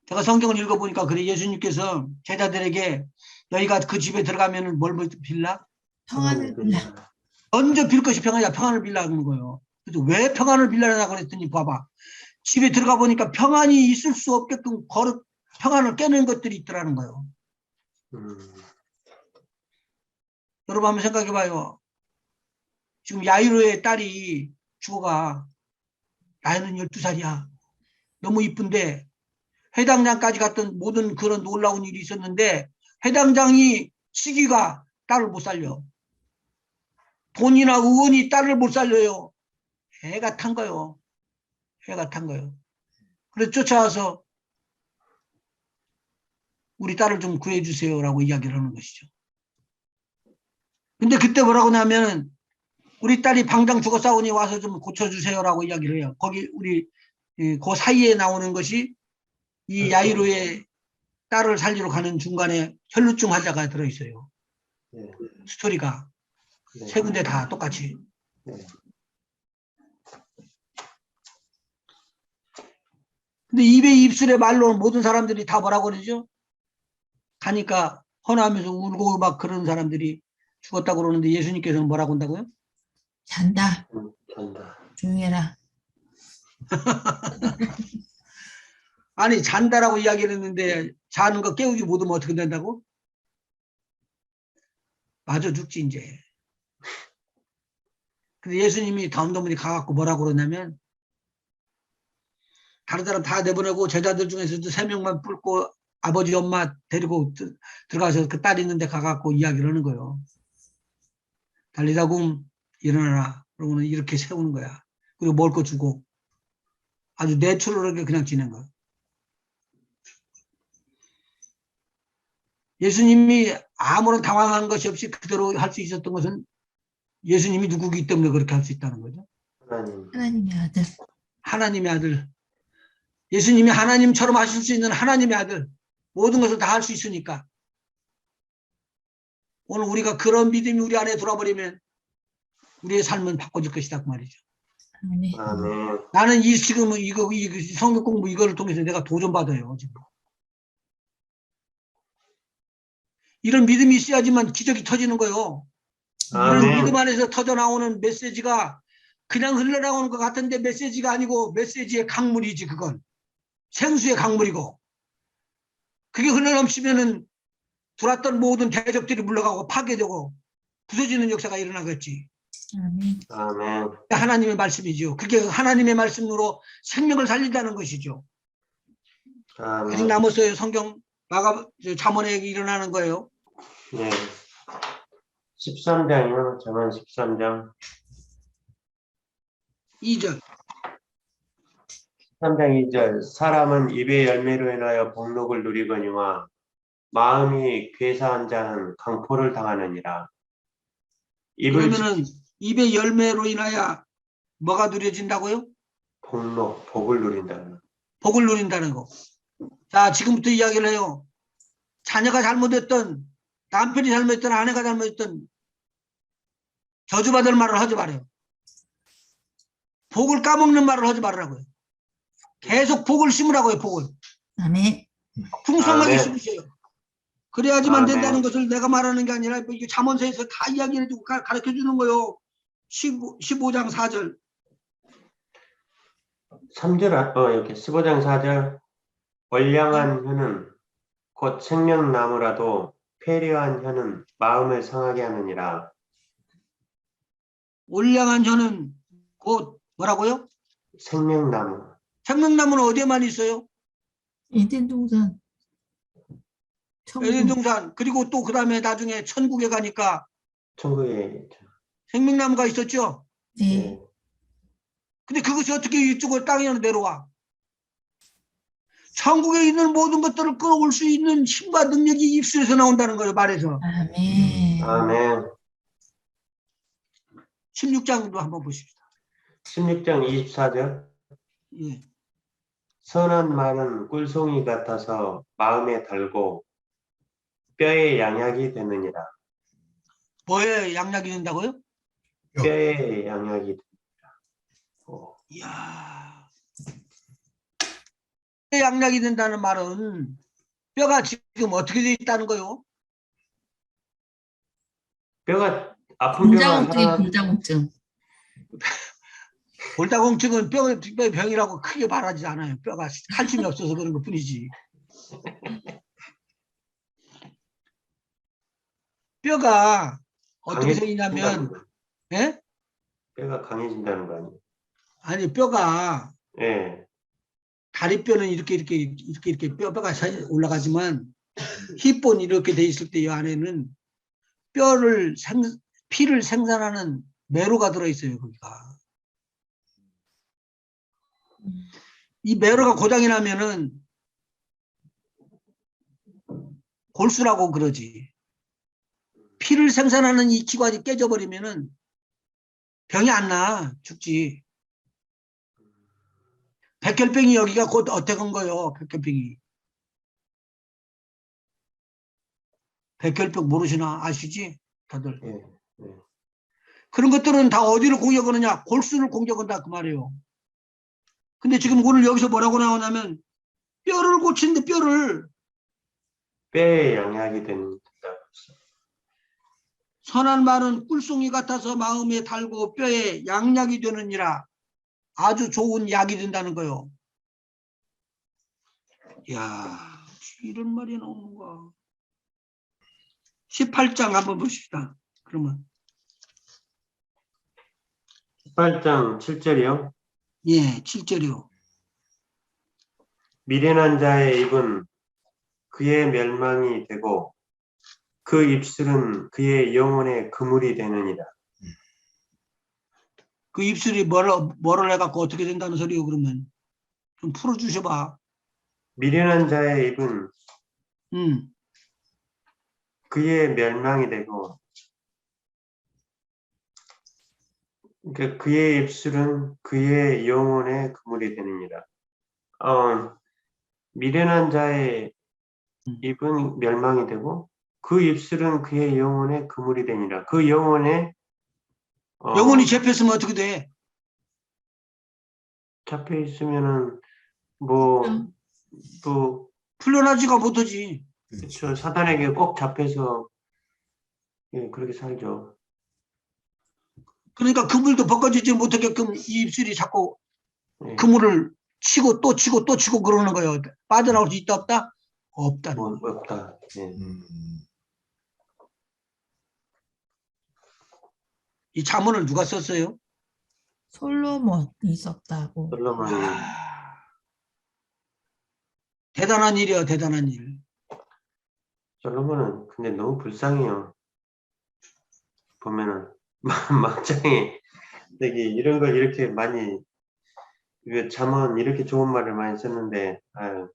제가 성경을 읽어보니까 그래 예수님께서 제자들에게 너희가 그 집에 들어가면은 뭘 빌라? 평안을 빌라. 먼저 빌 것이 평안이야. 평안을 빌라는 거예요. 그래서 왜 평안을 빌라라고 그랬더니 봐봐. 집에 들어가 보니까 평안이 있을 수 없게끔 평안을 깨는 것들이 있더라는 거예요. 여러분 한번 생각해 봐요. 지금 야이로의 딸이 죽어가. 나이는 12살이야. 너무 이쁜데 회당장까지 갔던 모든 그런 놀라운 일이 있었는데 회당장이 시기가 딸을 못 살려. 돈이나 의원이 딸을 못 살려요. 해가 탄 거요. 해가 탄 거요. 그래서 쫓아와서 우리 딸을 좀 구해주세요라고 이야기를 하는 것이죠. 근데 그때 뭐라고 하냐면 우리 딸이 방장 죽어 싸우니 와서 좀 고쳐주세요라고 이야기를 해요. 거기 그 사이에 나오는 것이 이 야이로의 딸을 살리러 가는 중간에 혈루증 환자가 들어있어요. 네. 스토리가 네. 세 군데 다 똑같이. 네. 근데 입에 입술에 말로 모든 사람들이 다 뭐라고 그러죠? 가니까 헌화하면서 울고 막 그런 사람들이 죽었다고 그러는데 예수님께서는 뭐라고 한다고요? 잔다. 잔다. 조용해라. 아니 잔다라고 이야기를 했는데 자는 거 깨우지 못하면 어떻게 된다고? 맞아 죽지 이제. 근데 예수님이 다운더문이 가갖고 뭐라고 그러냐면 다른 사람 다 내보내고 제자들 중에서도 3명만 뿔고 아버지 엄마 데리고 들어가서 그 딸 있는데 가갖고 이야기를 하는 거예요. 달리다굼 일어나라. 그러고는 이렇게 세우는 거야. 그리고 먹을 거 주고 아주 내추럴하게 그냥 지낸 거야. 예수님이 아무런 당황한 것이 없이 그대로 할 수 있었던 것은 예수님이 누구기 때문에 그렇게 할 수 있다는 거죠. 하나님. 하나님의 아들. 하나님의 아들. 예수님이 하나님처럼 하실 수 있는 하나님의 아들. 모든 것을 다 할 수 있으니까. 오늘 우리가 그런 믿음이 우리 안에 들어버리면 우리의 삶은 바꿔질 것이다 그 말이죠. 아멘. 아멘. 나는 지금 이거 성경 공부 이거를 통해서 내가 도전받아요. 지금. 이런 믿음이 있어야지만 기적이 터지는 거예요. 이런 아멘. 믿음 안에서 터져 나오는 메시지가 그냥 흘러나오는 것 같은데 메시지가 아니고 메시지의 강물이지 그건. 생수의 강물이고. 그게 흘러넘치면은 들어왔던 모든 대적들이 물러가고 파괴되고 부서지는 역사가 일어나겠지. 아멘. 아멘. 하나님의 말씀이죠. 그게 하나님의 말씀으로 생명을 살린다는 것이죠. 아직 아멘. 남았어요. 성경 잠언에 일어나는 거예요. 네. 13장이요. 잠언 13장. 2절. 13장 2절. 사람은 입의 열매로 인하여 복록을 누리거니와 마음이 괴사한 자는 강포를 당하느니라. 그러면은 입의 열매로 인하여 뭐가 누려진다고요? 복을 누린다는. 복을 누린다는 거. 자, 지금부터 이야기를 해요. 자녀가 잘못했던, 남편이 잘못했던, 아내가 잘못했던 저주받을 말을 하지 말아요. 복을 까먹는 말을 하지 말라고요. 계속 복을 심으라고요. 복을. 아멘. 풍성하게 아멘. 심으세요. 그래야지만 아멘. 된다는 것을 내가 말하는 게 아니라 이게 잠언서에서 다 이야기해주고 가르쳐주는 거예요. 15장 4절. 3절, 이렇게 15장 4절. 얼량한 혀는 곧 생명나무라도 패려한 혀는 마음을 상하게 하느니라. 올량한 혀는 곧 뭐라고요? 생명나무. 생명나무는 어디에만 있어요? 에덴 동산. 에덴 천국. 동산. 그리고 또 그 다음에 나중에 천국에 가니까 천국에 있죠. 생명나무가 있었죠. 네. 네. 근데 그것이 어떻게 이쪽으로 땅에 내려와? 천국에 있는 모든 것들을 끌어올 수 있는 힘과 능력이 입술에서 나온다는 거예요. 말해서. 아멘. 아멘. 16장도 한번 보십시다. 16장 24절. 예. 선한 말은 꿀송이 같아서 마음에 달고 뼈에 양약이 되느니라. 뭐에 양약이 된다고요? 뼈에 양약이. 이야. 뼈 양약이 된다는 말은 뼈가 지금 어떻게 돼 있다는 거요? 뼈가 아픈 뼈가 골다공증이 살아 골다공증. 골다공증은 뼈의 병이라고 크게 말하지 않아요. 뼈가 칼슘이 없어서 그런 것 뿐이지. 뼈가 어떻게 강해진다는 생기냐면, 거. 예? 뼈가 강해진다는 거 아니에요? 아니, 뼈가, 예. 다리뼈는 이렇게 뼈가 올라가지만, 힙본 이렇게 돼 있을 때 이 안에는 피를 생산하는 매로가 들어있어요, 거기가. 이 매로가 고장이 나면은 골수라고 그러지. 피를 생산하는 이 기관이 깨져버리면은 병이 안 나, 죽지. 백혈병이 여기가 곧 어택한 거요, 백혈병이. 백혈병 모르시나? 아시지? 다들. 예. 예. 그런 것들은 다 어디를 공격하느냐? 골수를 공격한다, 그 말이에요. 근데 지금 오늘 여기서 뭐라고 나오냐면, 뼈를 고친데, 뼈를. 뼈에 양약이 된다. 선한 말은 꿀송이 같아서 마음에 달고 뼈에 양약이 되느니라. 아주 좋은 약이 된다는 거요. 이야, 이런 말이 나오는가. 18장 한번 보십시다. 그러면. 18장 7절이요. 예, 7절이요. 미련한 자의 입은 그의 멸망이 되고 그 입술은 그의 영혼의 그물이 되느니라. 그 입술이 뭐를 해갖고 어떻게 된다는 소리요, 그러면. 좀 풀어주셔봐. 미련한 자의 입은 음. 그의 멸망이 되고 그러니까 그의 입술은 그의 영혼의 그물이 되느니라. 미련한 자의 입은 멸망이 되고 그 입술은 그의 영혼의 그물이 되니라. 그 영혼에 영혼이 잡혔으면 어떻게 돼? 잡혀 있으면은 뭐 또 풀려나지가 못하지. 그쵸, 사단에게 꼭 잡혀서 예, 그렇게 살죠. 그러니까 그물도 벗겨지지 못하게끔 이 입술이 자꾸 예, 그물을 치고 또 치고 또 치고 그러는 거예요. 빠져나올 수 있다 없다? 없다는 뭐 거예요. 없다. 예. 이 자문을 누가 썼어요? 솔로몬이 썼다고. 솔로몬이 대단한 일이야, 대단한 일. 솔로몬은 근데 너무 불쌍해요. 보면은 막장에 되게 이런 걸 이렇게 많이 잠언 이렇게 좋은 말을 많이 썼는데 아유,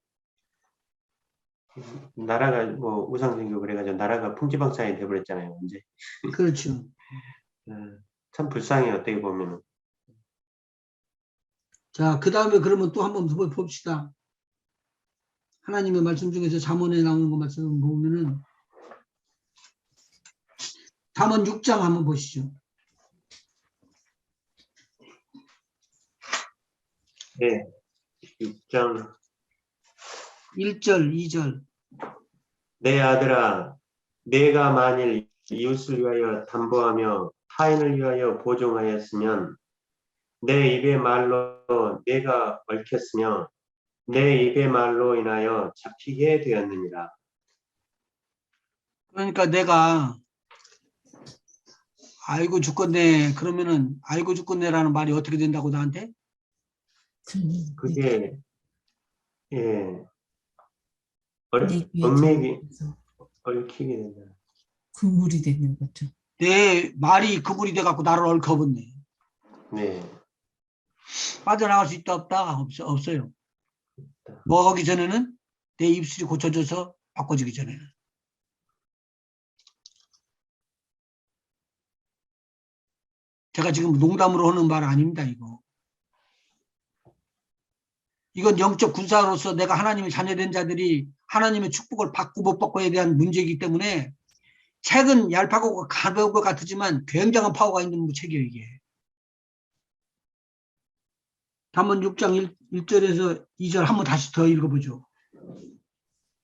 나라가 뭐 우상생교 그래가지고 나라가 풍지박산이 돼버렸잖아요. 이제 그렇죠. 참 불쌍해요. 어떻게 보면은. 자, 그 다음에 그러면 또 한번 봅시다. 하나님의 말씀 중에서 잠언에 나오는 거 말씀 보면은 잠언 6장 한번 보시죠. 네. 6장 1절, 2절. 내 아들아 내가 만일 이웃을 위하여 담보하며 타인을 위하여 보증하였으면 내 입의 말로 내가 얽혔으며 내 입의 말로 인하여 잡히게 되었느니라. 그러니까 내가 아이고 죽겠네. 그러면은 아이고 죽겠네라는 말이 어떻게 된다고 나한테? 그게 예 내 귀에 얽매기 들어가서 얽히게 된다. 그물이 되는 거죠. 내 말이 그물이 돼갖고 나를 얽혀버네. 네. 빠져나갈 수 있다 없다? 없어요. 뭐 하기 전에는 내 입술이 고쳐져서 바꿔지기 전에는. 제가 지금 농담으로 하는 말 아닙니다, 이거. 이건 영적 군사로서 내가 하나님의 자녀된 자들이 하나님의 축복을 받고 못 받고에 대한 문제이기 때문에 책은 얄팍하고 가벼운 것 같지만 굉장한 파워가 있는 책이에요, 이게. 잠언 6장 1절에서 2절 한번 다시 더 읽어보죠.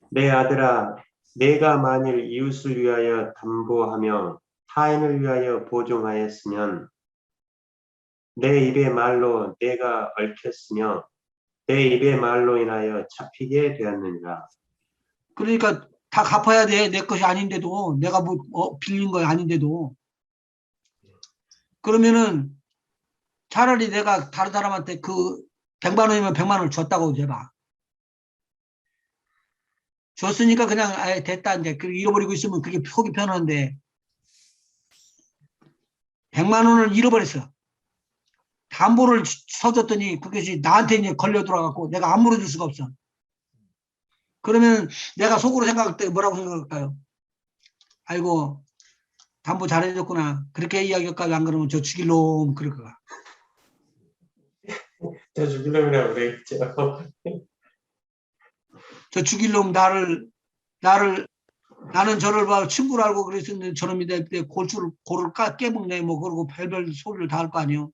내 아들아, 내가 만일 이웃을 위하여 담보하며 타인을 위하여 보증하였으면 내 입의 말로 내가 얽혔으며 내 입의 말로 인하여 잡히게 되었느니라. 그러니까 다 갚아야 돼. 내 것이 아닌데도, 내가 뭐 빌린 거 아닌데도. 그러면은 차라리 내가 다른 사람한테 그 100만 원이면 100만 원을 줬다고 해봐. 줬으니까 그냥 아예 됐다 이제. 그리고 잃어버리고 있으면 그게 속이 편한데 100만 원을 잃어버렸어. 담보를 서줬더니 그것이 나한테 이제 걸려 들어가고 내가 안 물어줄 수가 없어. 그러면 내가 속으로 생각할 때 뭐라고 생각할까요? 아이고 담보 잘해줬구나. 그렇게 이야기할까요? 안 그러면 저 죽일 놈 그럴 거야. 저 죽일 놈이라고 그랬죠. 저 죽일 놈 나는 저를 봐 친구를 알고 그랬었는데 저놈이 될 때 골을 깨먹네 뭐 그러고 별별 소리를 다 할 거 아니에요.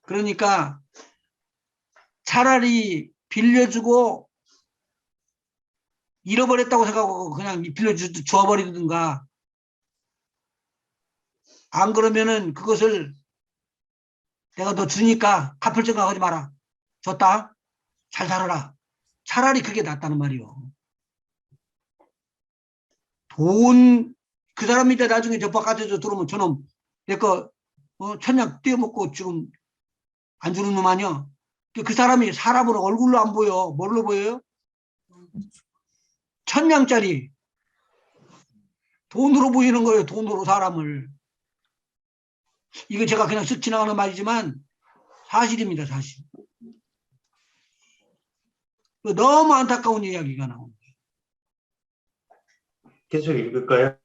그러니까 차라리 빌려주고 잃어버렸다고 생각하고 그냥 줘버리든가 안 그러면은 그것을 내가 너 주니까 갚을 생각하지 마라. 줬다. 잘 살아라. 차라리 그게 낫다는 말이요. 그 사람인데 나중에 저 바깥에서 들어오면 저놈 내 거 천냥 떼어먹고 지금 안 주는 놈 아니야? 그 사람이 사람으로 얼굴로 안 보여. 뭘로 보여요? 천냥짜리. 돈으로 보이는 거예요. 돈으로 사람을. 이거 제가 그냥 쓱 지나가는 말이지만 사실입니다. 사실. 너무 안타까운 이야기가 나옵니다. 계속 읽을까요?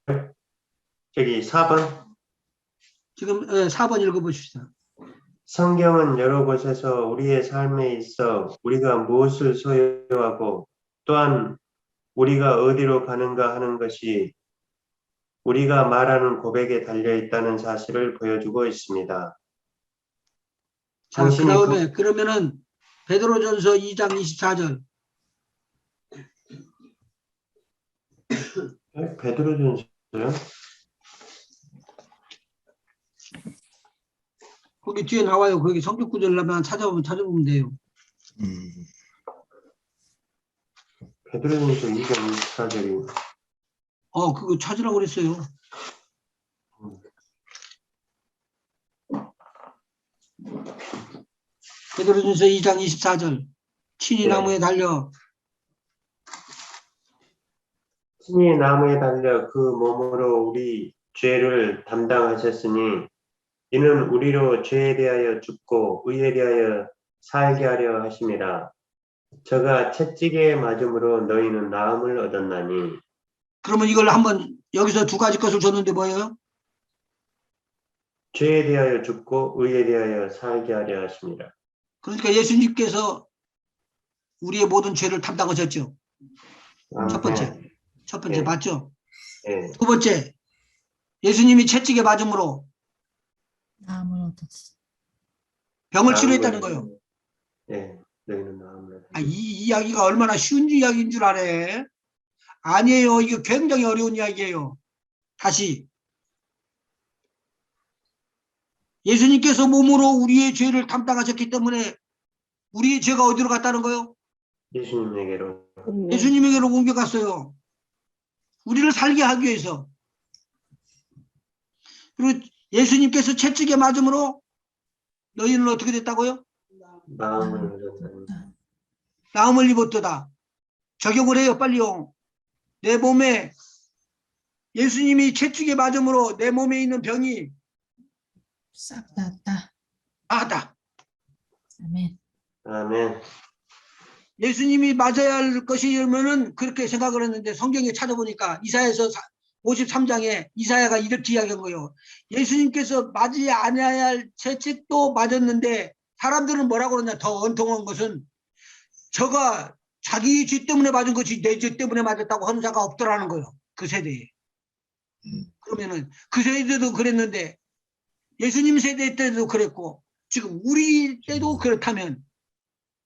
저기 4번. 지금 4번 읽어보십시다. 성경은 여러 곳에서 우리의 삶에 있어 우리가 무엇을 소유하고 또한 우리가 어디로 가는가 하는 것이 우리가 말하는 고백에 달려 있다는 사실을 보여주고 있습니다. 자, 그 다음에 그러면은 베드로전서 2장 24절. 베드로전서요? 거기 뒤에 나와요. 거기 성격 구절라면 찾아보면 돼요. 베드로전서 2장 24절이 그거 찾으라고 그랬어요. 베드로전서 2장 24절. 친히 네. 나무에 달려 친히 나무에 달려 그 몸으로 우리 죄를 담당하셨으니 이는 우리로 죄에 대하여 죽고 의에 대하여 살게 하려 하심이라. 저가 채찍에 맞음으로 너희는 나음을 얻었나니. 그러면 이걸 한번 여기서 두 가지 것을 줬는데 뭐예요? 죄에 대하여 죽고 의에 대하여 살게 하려 하십니다. 그러니까 예수님께서 우리의 모든 죄를 담당하셨죠. 첫 번째 네. 맞죠? 네. 두 번째 예수님이 채찍에 맞음으로 나음을 얻었어. 병을 치료했다는 거예요. 네. 너희는 나음을. 이 이야기가 얼마나 쉬운 이야기인 줄 알아요? 아니에요. 이거 굉장히 어려운 이야기예요. 다시 예수님께서 몸으로 우리의 죄를 담당하셨기 때문에 우리의 죄가 어디로 갔다는 거예요? 예수님에게로. 예수님에게로 옮겨갔어요. 우리를 살게 하기 위해서. 그리고 예수님께서 채찍에 맞음으로 너희는 어떻게 됐다고요? 나음을 얻었나니. 나음을 입었도다. 적용을 해요. 빨리요. 내 몸에 예수님이 채찍에 맞음으로 내 몸에 있는 병이 싹 났다. 나았다. 아멘. 아멘. 예수님이 맞아야 할 것이면은 그렇게 생각을 했는데 성경에 찾아보니까 이사야서 53장에 이사야가 이렇게 이야기한 거예요. 예수님께서 맞지 않아야 할 채찍도 맞았는데 사람들은 뭐라고 그러냐. 더 원통한 것은 저가 자기 죄 때문에 맞은 것이 내 죄 때문에 맞았다고 하는 자가 없더라는 거예요. 그 세대에. 그러면은 그 세대도 그랬는데 예수님 세대 때도 그랬고 지금 우리 때도 그렇다면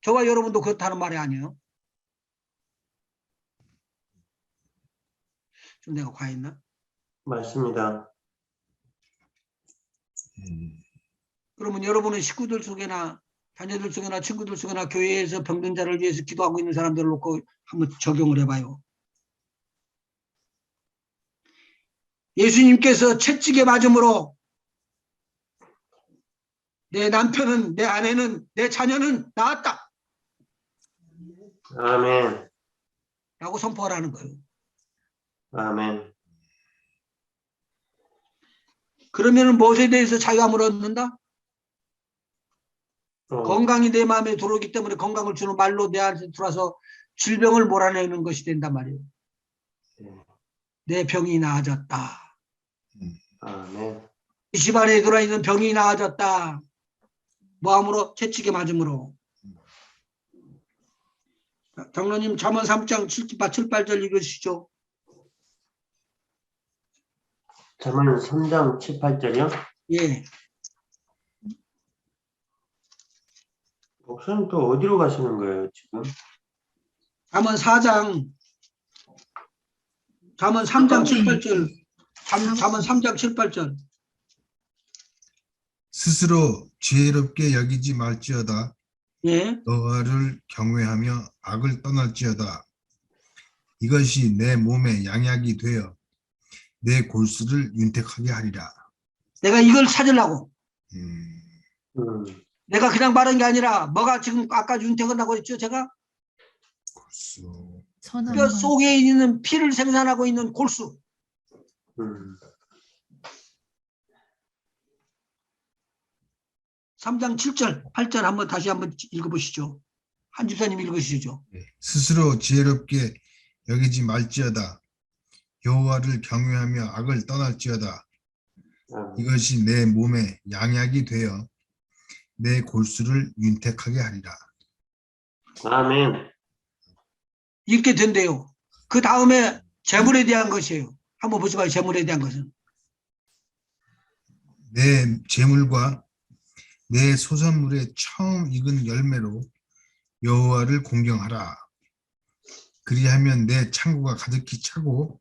저와 여러분도 그렇다는 말이 아니에요. 좀 내가 과했나? 맞습니다. 그러면 여러분은 식구들 속에나 자녀들 속에나 친구들 속에나 교회에서 병든 자를 위해서 기도하고 있는 사람들을 놓고 한번 적용을 해봐요. 예수님께서 채찍에 맞음으로 내 남편은, 내 아내는, 내 자녀는 나았다 아멘. 라고 선포하라는 거예요. 아멘. 그러면 무엇에 대해서 자유함을 얻는다? 어, 건강이 내 마음에 들어오기 때문에 건강을 주는 말로 내 안에 들어와서 질병을 몰아내는 것이 된단 말이에요. 내 병이 나아졌다. 아멘. 이 집안에 들어있는 병이 나아졌다. 뭐함으로? 채찍에 맞음으로. 장로님 잠언 3장 7, 8절 읽으시죠. 잠언 3장 7, 8절이요? 예. 목사님 또 어디로 가시는 거예요, 지금? 잠언 4장 잠언 3장 7, 8절 잠언 3장 7, 8절 스스로 지혜롭게 여기지 말지어다. 예. 여호와를 경외하며 악을 떠날지어다. 이것이 내 몸에 양약이 되어 내 골수를 윤택하게 하리라. 내가 이걸 찾으려고 음, 내가 그냥 말한 게 아니라 뭐가 지금 아까 윤택한다고 했죠 제가? 골수. 선한 뼈 말. 속에 있는 피를 생산하고 있는 골수. 음. 3장 7절 8절 한번 다시 한번 읽어보시죠. 한 집사님 읽으시죠. 스스로 지혜롭게 여기지 말지어다. 여호와를 경외하며 악을 떠날지어다. 아멘. 이것이 내 몸에 양약이 되어 내 골수를 윤택하게 하리라. 아멘. 읽게 된대요. 그 다음에 재물에 대한 것이에요. 한번 보지 마요. 재물에 대한 것은. 내 재물과 내 소산물의 처음 익은 열매로 여호와를 공경하라. 그리하면 내 창고가 가득히 차고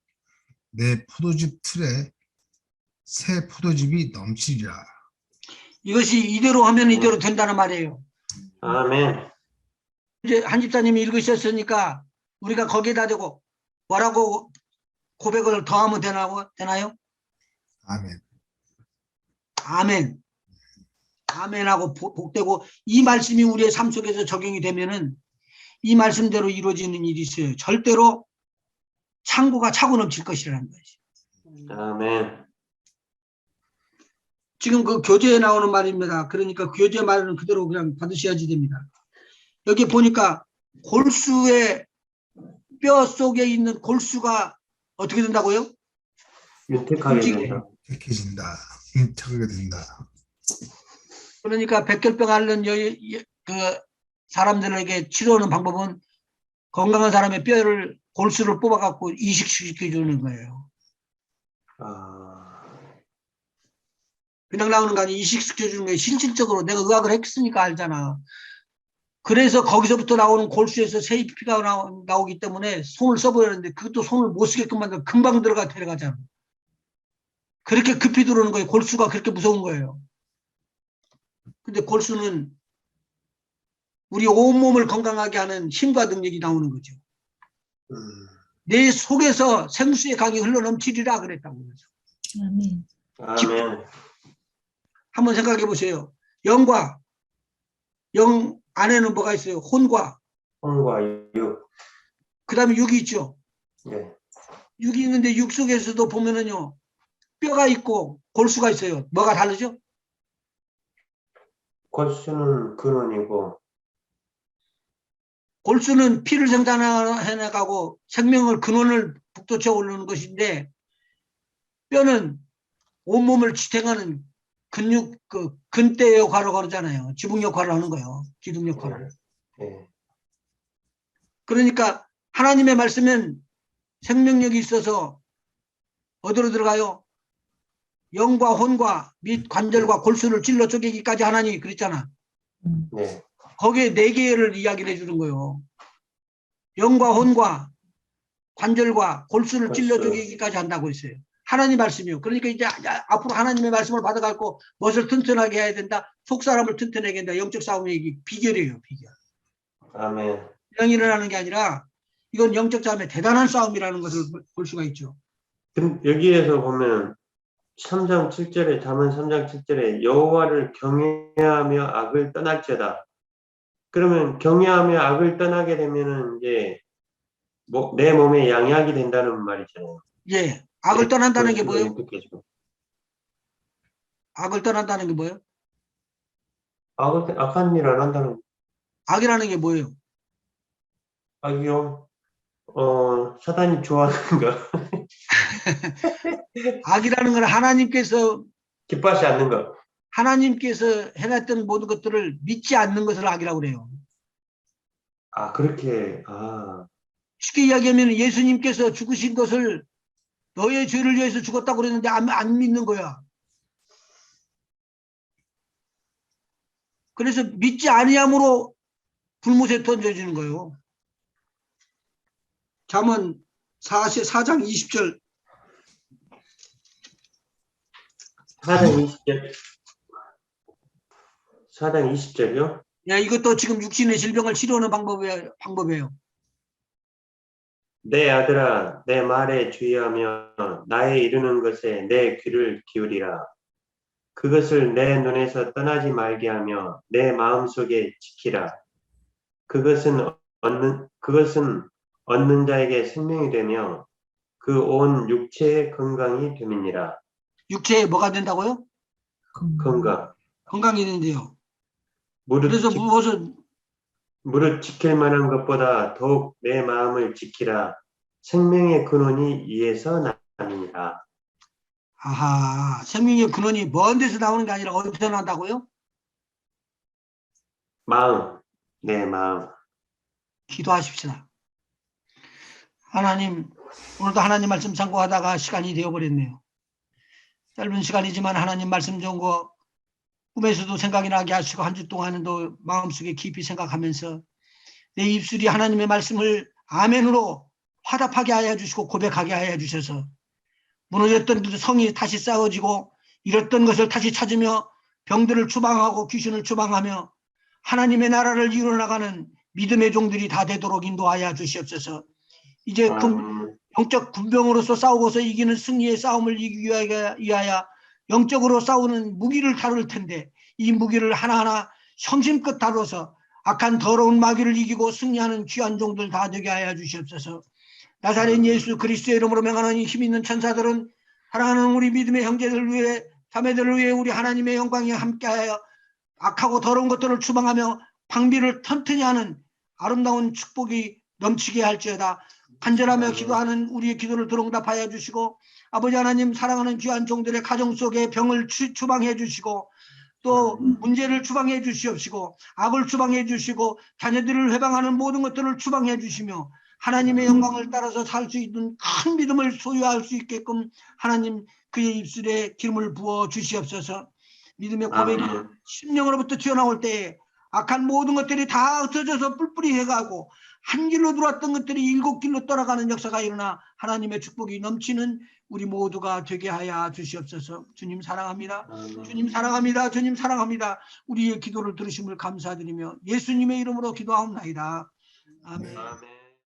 내 포도즙 틀에 새 포도즙이 넘치리라. 이것이 이대로 하면 이대로 된다는 말이에요. 아멘. 이제 한 집사님이 읽으셨으니까 우리가 거기에다 대고 뭐라고 고백을 더하면 되나요? 아멘. 아멘. 아멘하고 복되고 이 말씀이 우리의 삶 속에서 적용이 되면은 이 말씀대로 이루어지는 일이 있어요. 절대로 창고가 차고 넘칠 것이라는 것이. 아멘. 지금 그 교재에 나오는 말입니다. 그러니까 그 교재 말은 그대로 그냥 받으셔야지 됩니다. 여기 보니까 골수의 뼈 속에 있는 골수가 어떻게 된다고요? 윤택하게 된다. 택해진다. 윤택하게 된다. 그러니까 백혈병 앓는 그 사람들에게 치료하는 방법은 건강한 사람의 뼈를 골수를 뽑아갖고 이식시켜 주는 거예요. 아, 그냥 나오는 거 아니에요. 이식시켜 주는 거예요. 실질적으로 내가 의학을 했으니까 알잖아. 그래서 거기서부터 나오는 골수에서 세피가 나오기 때문에 손을 써버렸는데 그것도 손을 못 쓰게끔 만들어 금방 데려가잖아. 그렇게 급히 들어오는 거예요. 골수가 그렇게 무서운 거예요. 근데 골수는 우리 온몸을 건강하게 하는 힘과 능력이 나오는 거죠. 내 속에서 생수의 강이 흘러넘치리라 그랬다고 그러죠. 아멘. 아멘. 한번 생각해 보세요. 영과 영 안에는 뭐가 있어요? 혼과 혼과 육. 그 다음에 육이 있죠. 네. 육이 있는데 육 속에서도 보면은요 뼈가 있고 골수가 있어요. 뭐가 다르죠? 골수는 근원이고, 골수는 피를 생산해나가고 생명을 근원을 북돋쳐 오르는 것인데 뼈는 온몸을 지탱하는 근육 그 근대 역할을 하잖아요. 지붕 역할을 하는 거예요. 기둥 역할을. 네. 그러니까 하나님의 말씀은 생명력이 있어서 어디로 들어가요? 영과 혼과 및 관절과 골수를 찔러 쪼개기까지 하나니 그랬잖아. 네. 거기에 4개를 이야기를 해주는 거예요. 영과 혼과 관절과 골수를 찔러 골수. 쪼개기까지 한다고 했어요. 하나님 말씀이요. 그러니까 이제 앞으로 하나님의 말씀을 받아갖고 무엇을 튼튼하게 해야 된다. 속사람을 튼튼하게 한다. 영적 싸움의 비결이에요. 비결. 아멘. 그냥 일어나는 게 아니라 이건 영적 싸움의 대단한 싸움이라는 것을 볼 수가 있죠. 여기에서 보면 3장 7절에 잠언 3장 7절에 여호와를 경외하며 악을 떠날지어다. 그러면 경외하며 악을 떠나게 되면은 이제 내 몸에 양약이 된다는 말이잖아요. 예. 악을 떠난다는 게 뭐예요? 익숙해지고. 악을 떠난다는 게 뭐예요? 악한 일 안 한다는 악이라는 게 뭐예요? 악이요. 사단이 좋아하는 거. 악이라는 건 기뻐하지 않는 거. 하나님께서 해놨던 모든 것들을 믿지 않는 것을 악이라고 그래요. 아, 그렇게, 쉽게 이야기하면 예수님께서 죽으신 것을 너의 죄를 위해서 죽었다고 그랬는데 안 믿는 거야. 그래서 믿지 아니함으로 불못에 던져지는 거예요. 잠언 4장 20절. 4장 20절. 4장 20절이요? 야, 이것도 지금 육신의 질병을 치료하는 방법이에요. 내 아들아, 내 말에 주의하며 나의 이르는 것에 내 귀를 기울이라. 그것을 내 눈에서 떠나지 말게 하며 내 마음속에 지키라. 그것은 얻는 자에게 생명이 되며 그 온 육체의 건강이 됨이니라. 육체에 뭐가 된다고요? 건강. 건강이 되는데요. 무릇 그래서 무엇은 지킬 만한 것보다 더욱 내 마음을 지키라. 생명의 근원이 이에서 나느니라. 아하, 생명의 근원이 먼 데서 나오는 게 아니라 어디서 난다고요? 마음, 내 마음. 기도하십시다. 하나님, 오늘도 하나님 말씀 참고하다가 시간이 되어버렸네요. 짧은 시간이지만 하나님 말씀 좋은 거 꿈에서도 생각이 나게 하시고 한 주 동안도 마음속에 깊이 생각하면서 내 입술이 하나님의 말씀을 아멘으로 화답하게 하여 주시고 고백하게 하여 주셔서 무너졌던 성이 다시 쌓아지고 잃었던 것을 다시 찾으며 병들을 추방하고 귀신을 추방하며 하나님의 나라를 이루어나가는 믿음의 종들이 다 되도록 인도하여 주시옵소서. 이제 영적 군병으로서 싸우고서 이기는 승리의 싸움을 이기기 위하여 영적으로 싸우는 무기를 다룰 텐데 이 무기를 하나하나 성심껏 다뤄서 악한 더러운 마귀를 이기고 승리하는 귀한 종들 다 되게 하여 주시옵소서. 나사렛 예수 그리스도의 이름으로 명하는 힘 있는 천사들은 사랑하는 우리 믿음의 형제들 위해 자매들을 위해 우리 하나님의 영광이 함께하여 악하고 더러운 것들을 추방하며 방비를 튼튼히 하는 아름다운 축복이 넘치게 할지어다. 간절하며 기도하는 우리의 기도를 들응답하여 주시고 아버지 하나님 사랑하는 귀한 종들의 가정 속에 병을 추방해 주시고 또 문제를 추방해 주시옵시고 악을 추방해 주시고 자녀들을 회방하는 모든 것들을 추방해 주시며 하나님의 영광을 따라서 살 수 있는 큰 믿음을 소유할 수 있게끔 하나님 그의 입술에 기름을 부어 주시옵소서. 믿음의 고백이 심령으로부터 튀어나올 때에 악한 모든 것들이 다 흩어져서 뿔뿔이 해가고 한 길로 들어왔던 것들이 7길로 떠나가는 역사가 일어나 하나님의 축복이 넘치는 우리 모두가 되게 하여 주시옵소서. 주님 사랑합니다. 주님 사랑합니다. 주님 사랑합니다. 우리의 기도를 들으심을 감사드리며 예수님의 이름으로 기도하옵나이다. 아멘.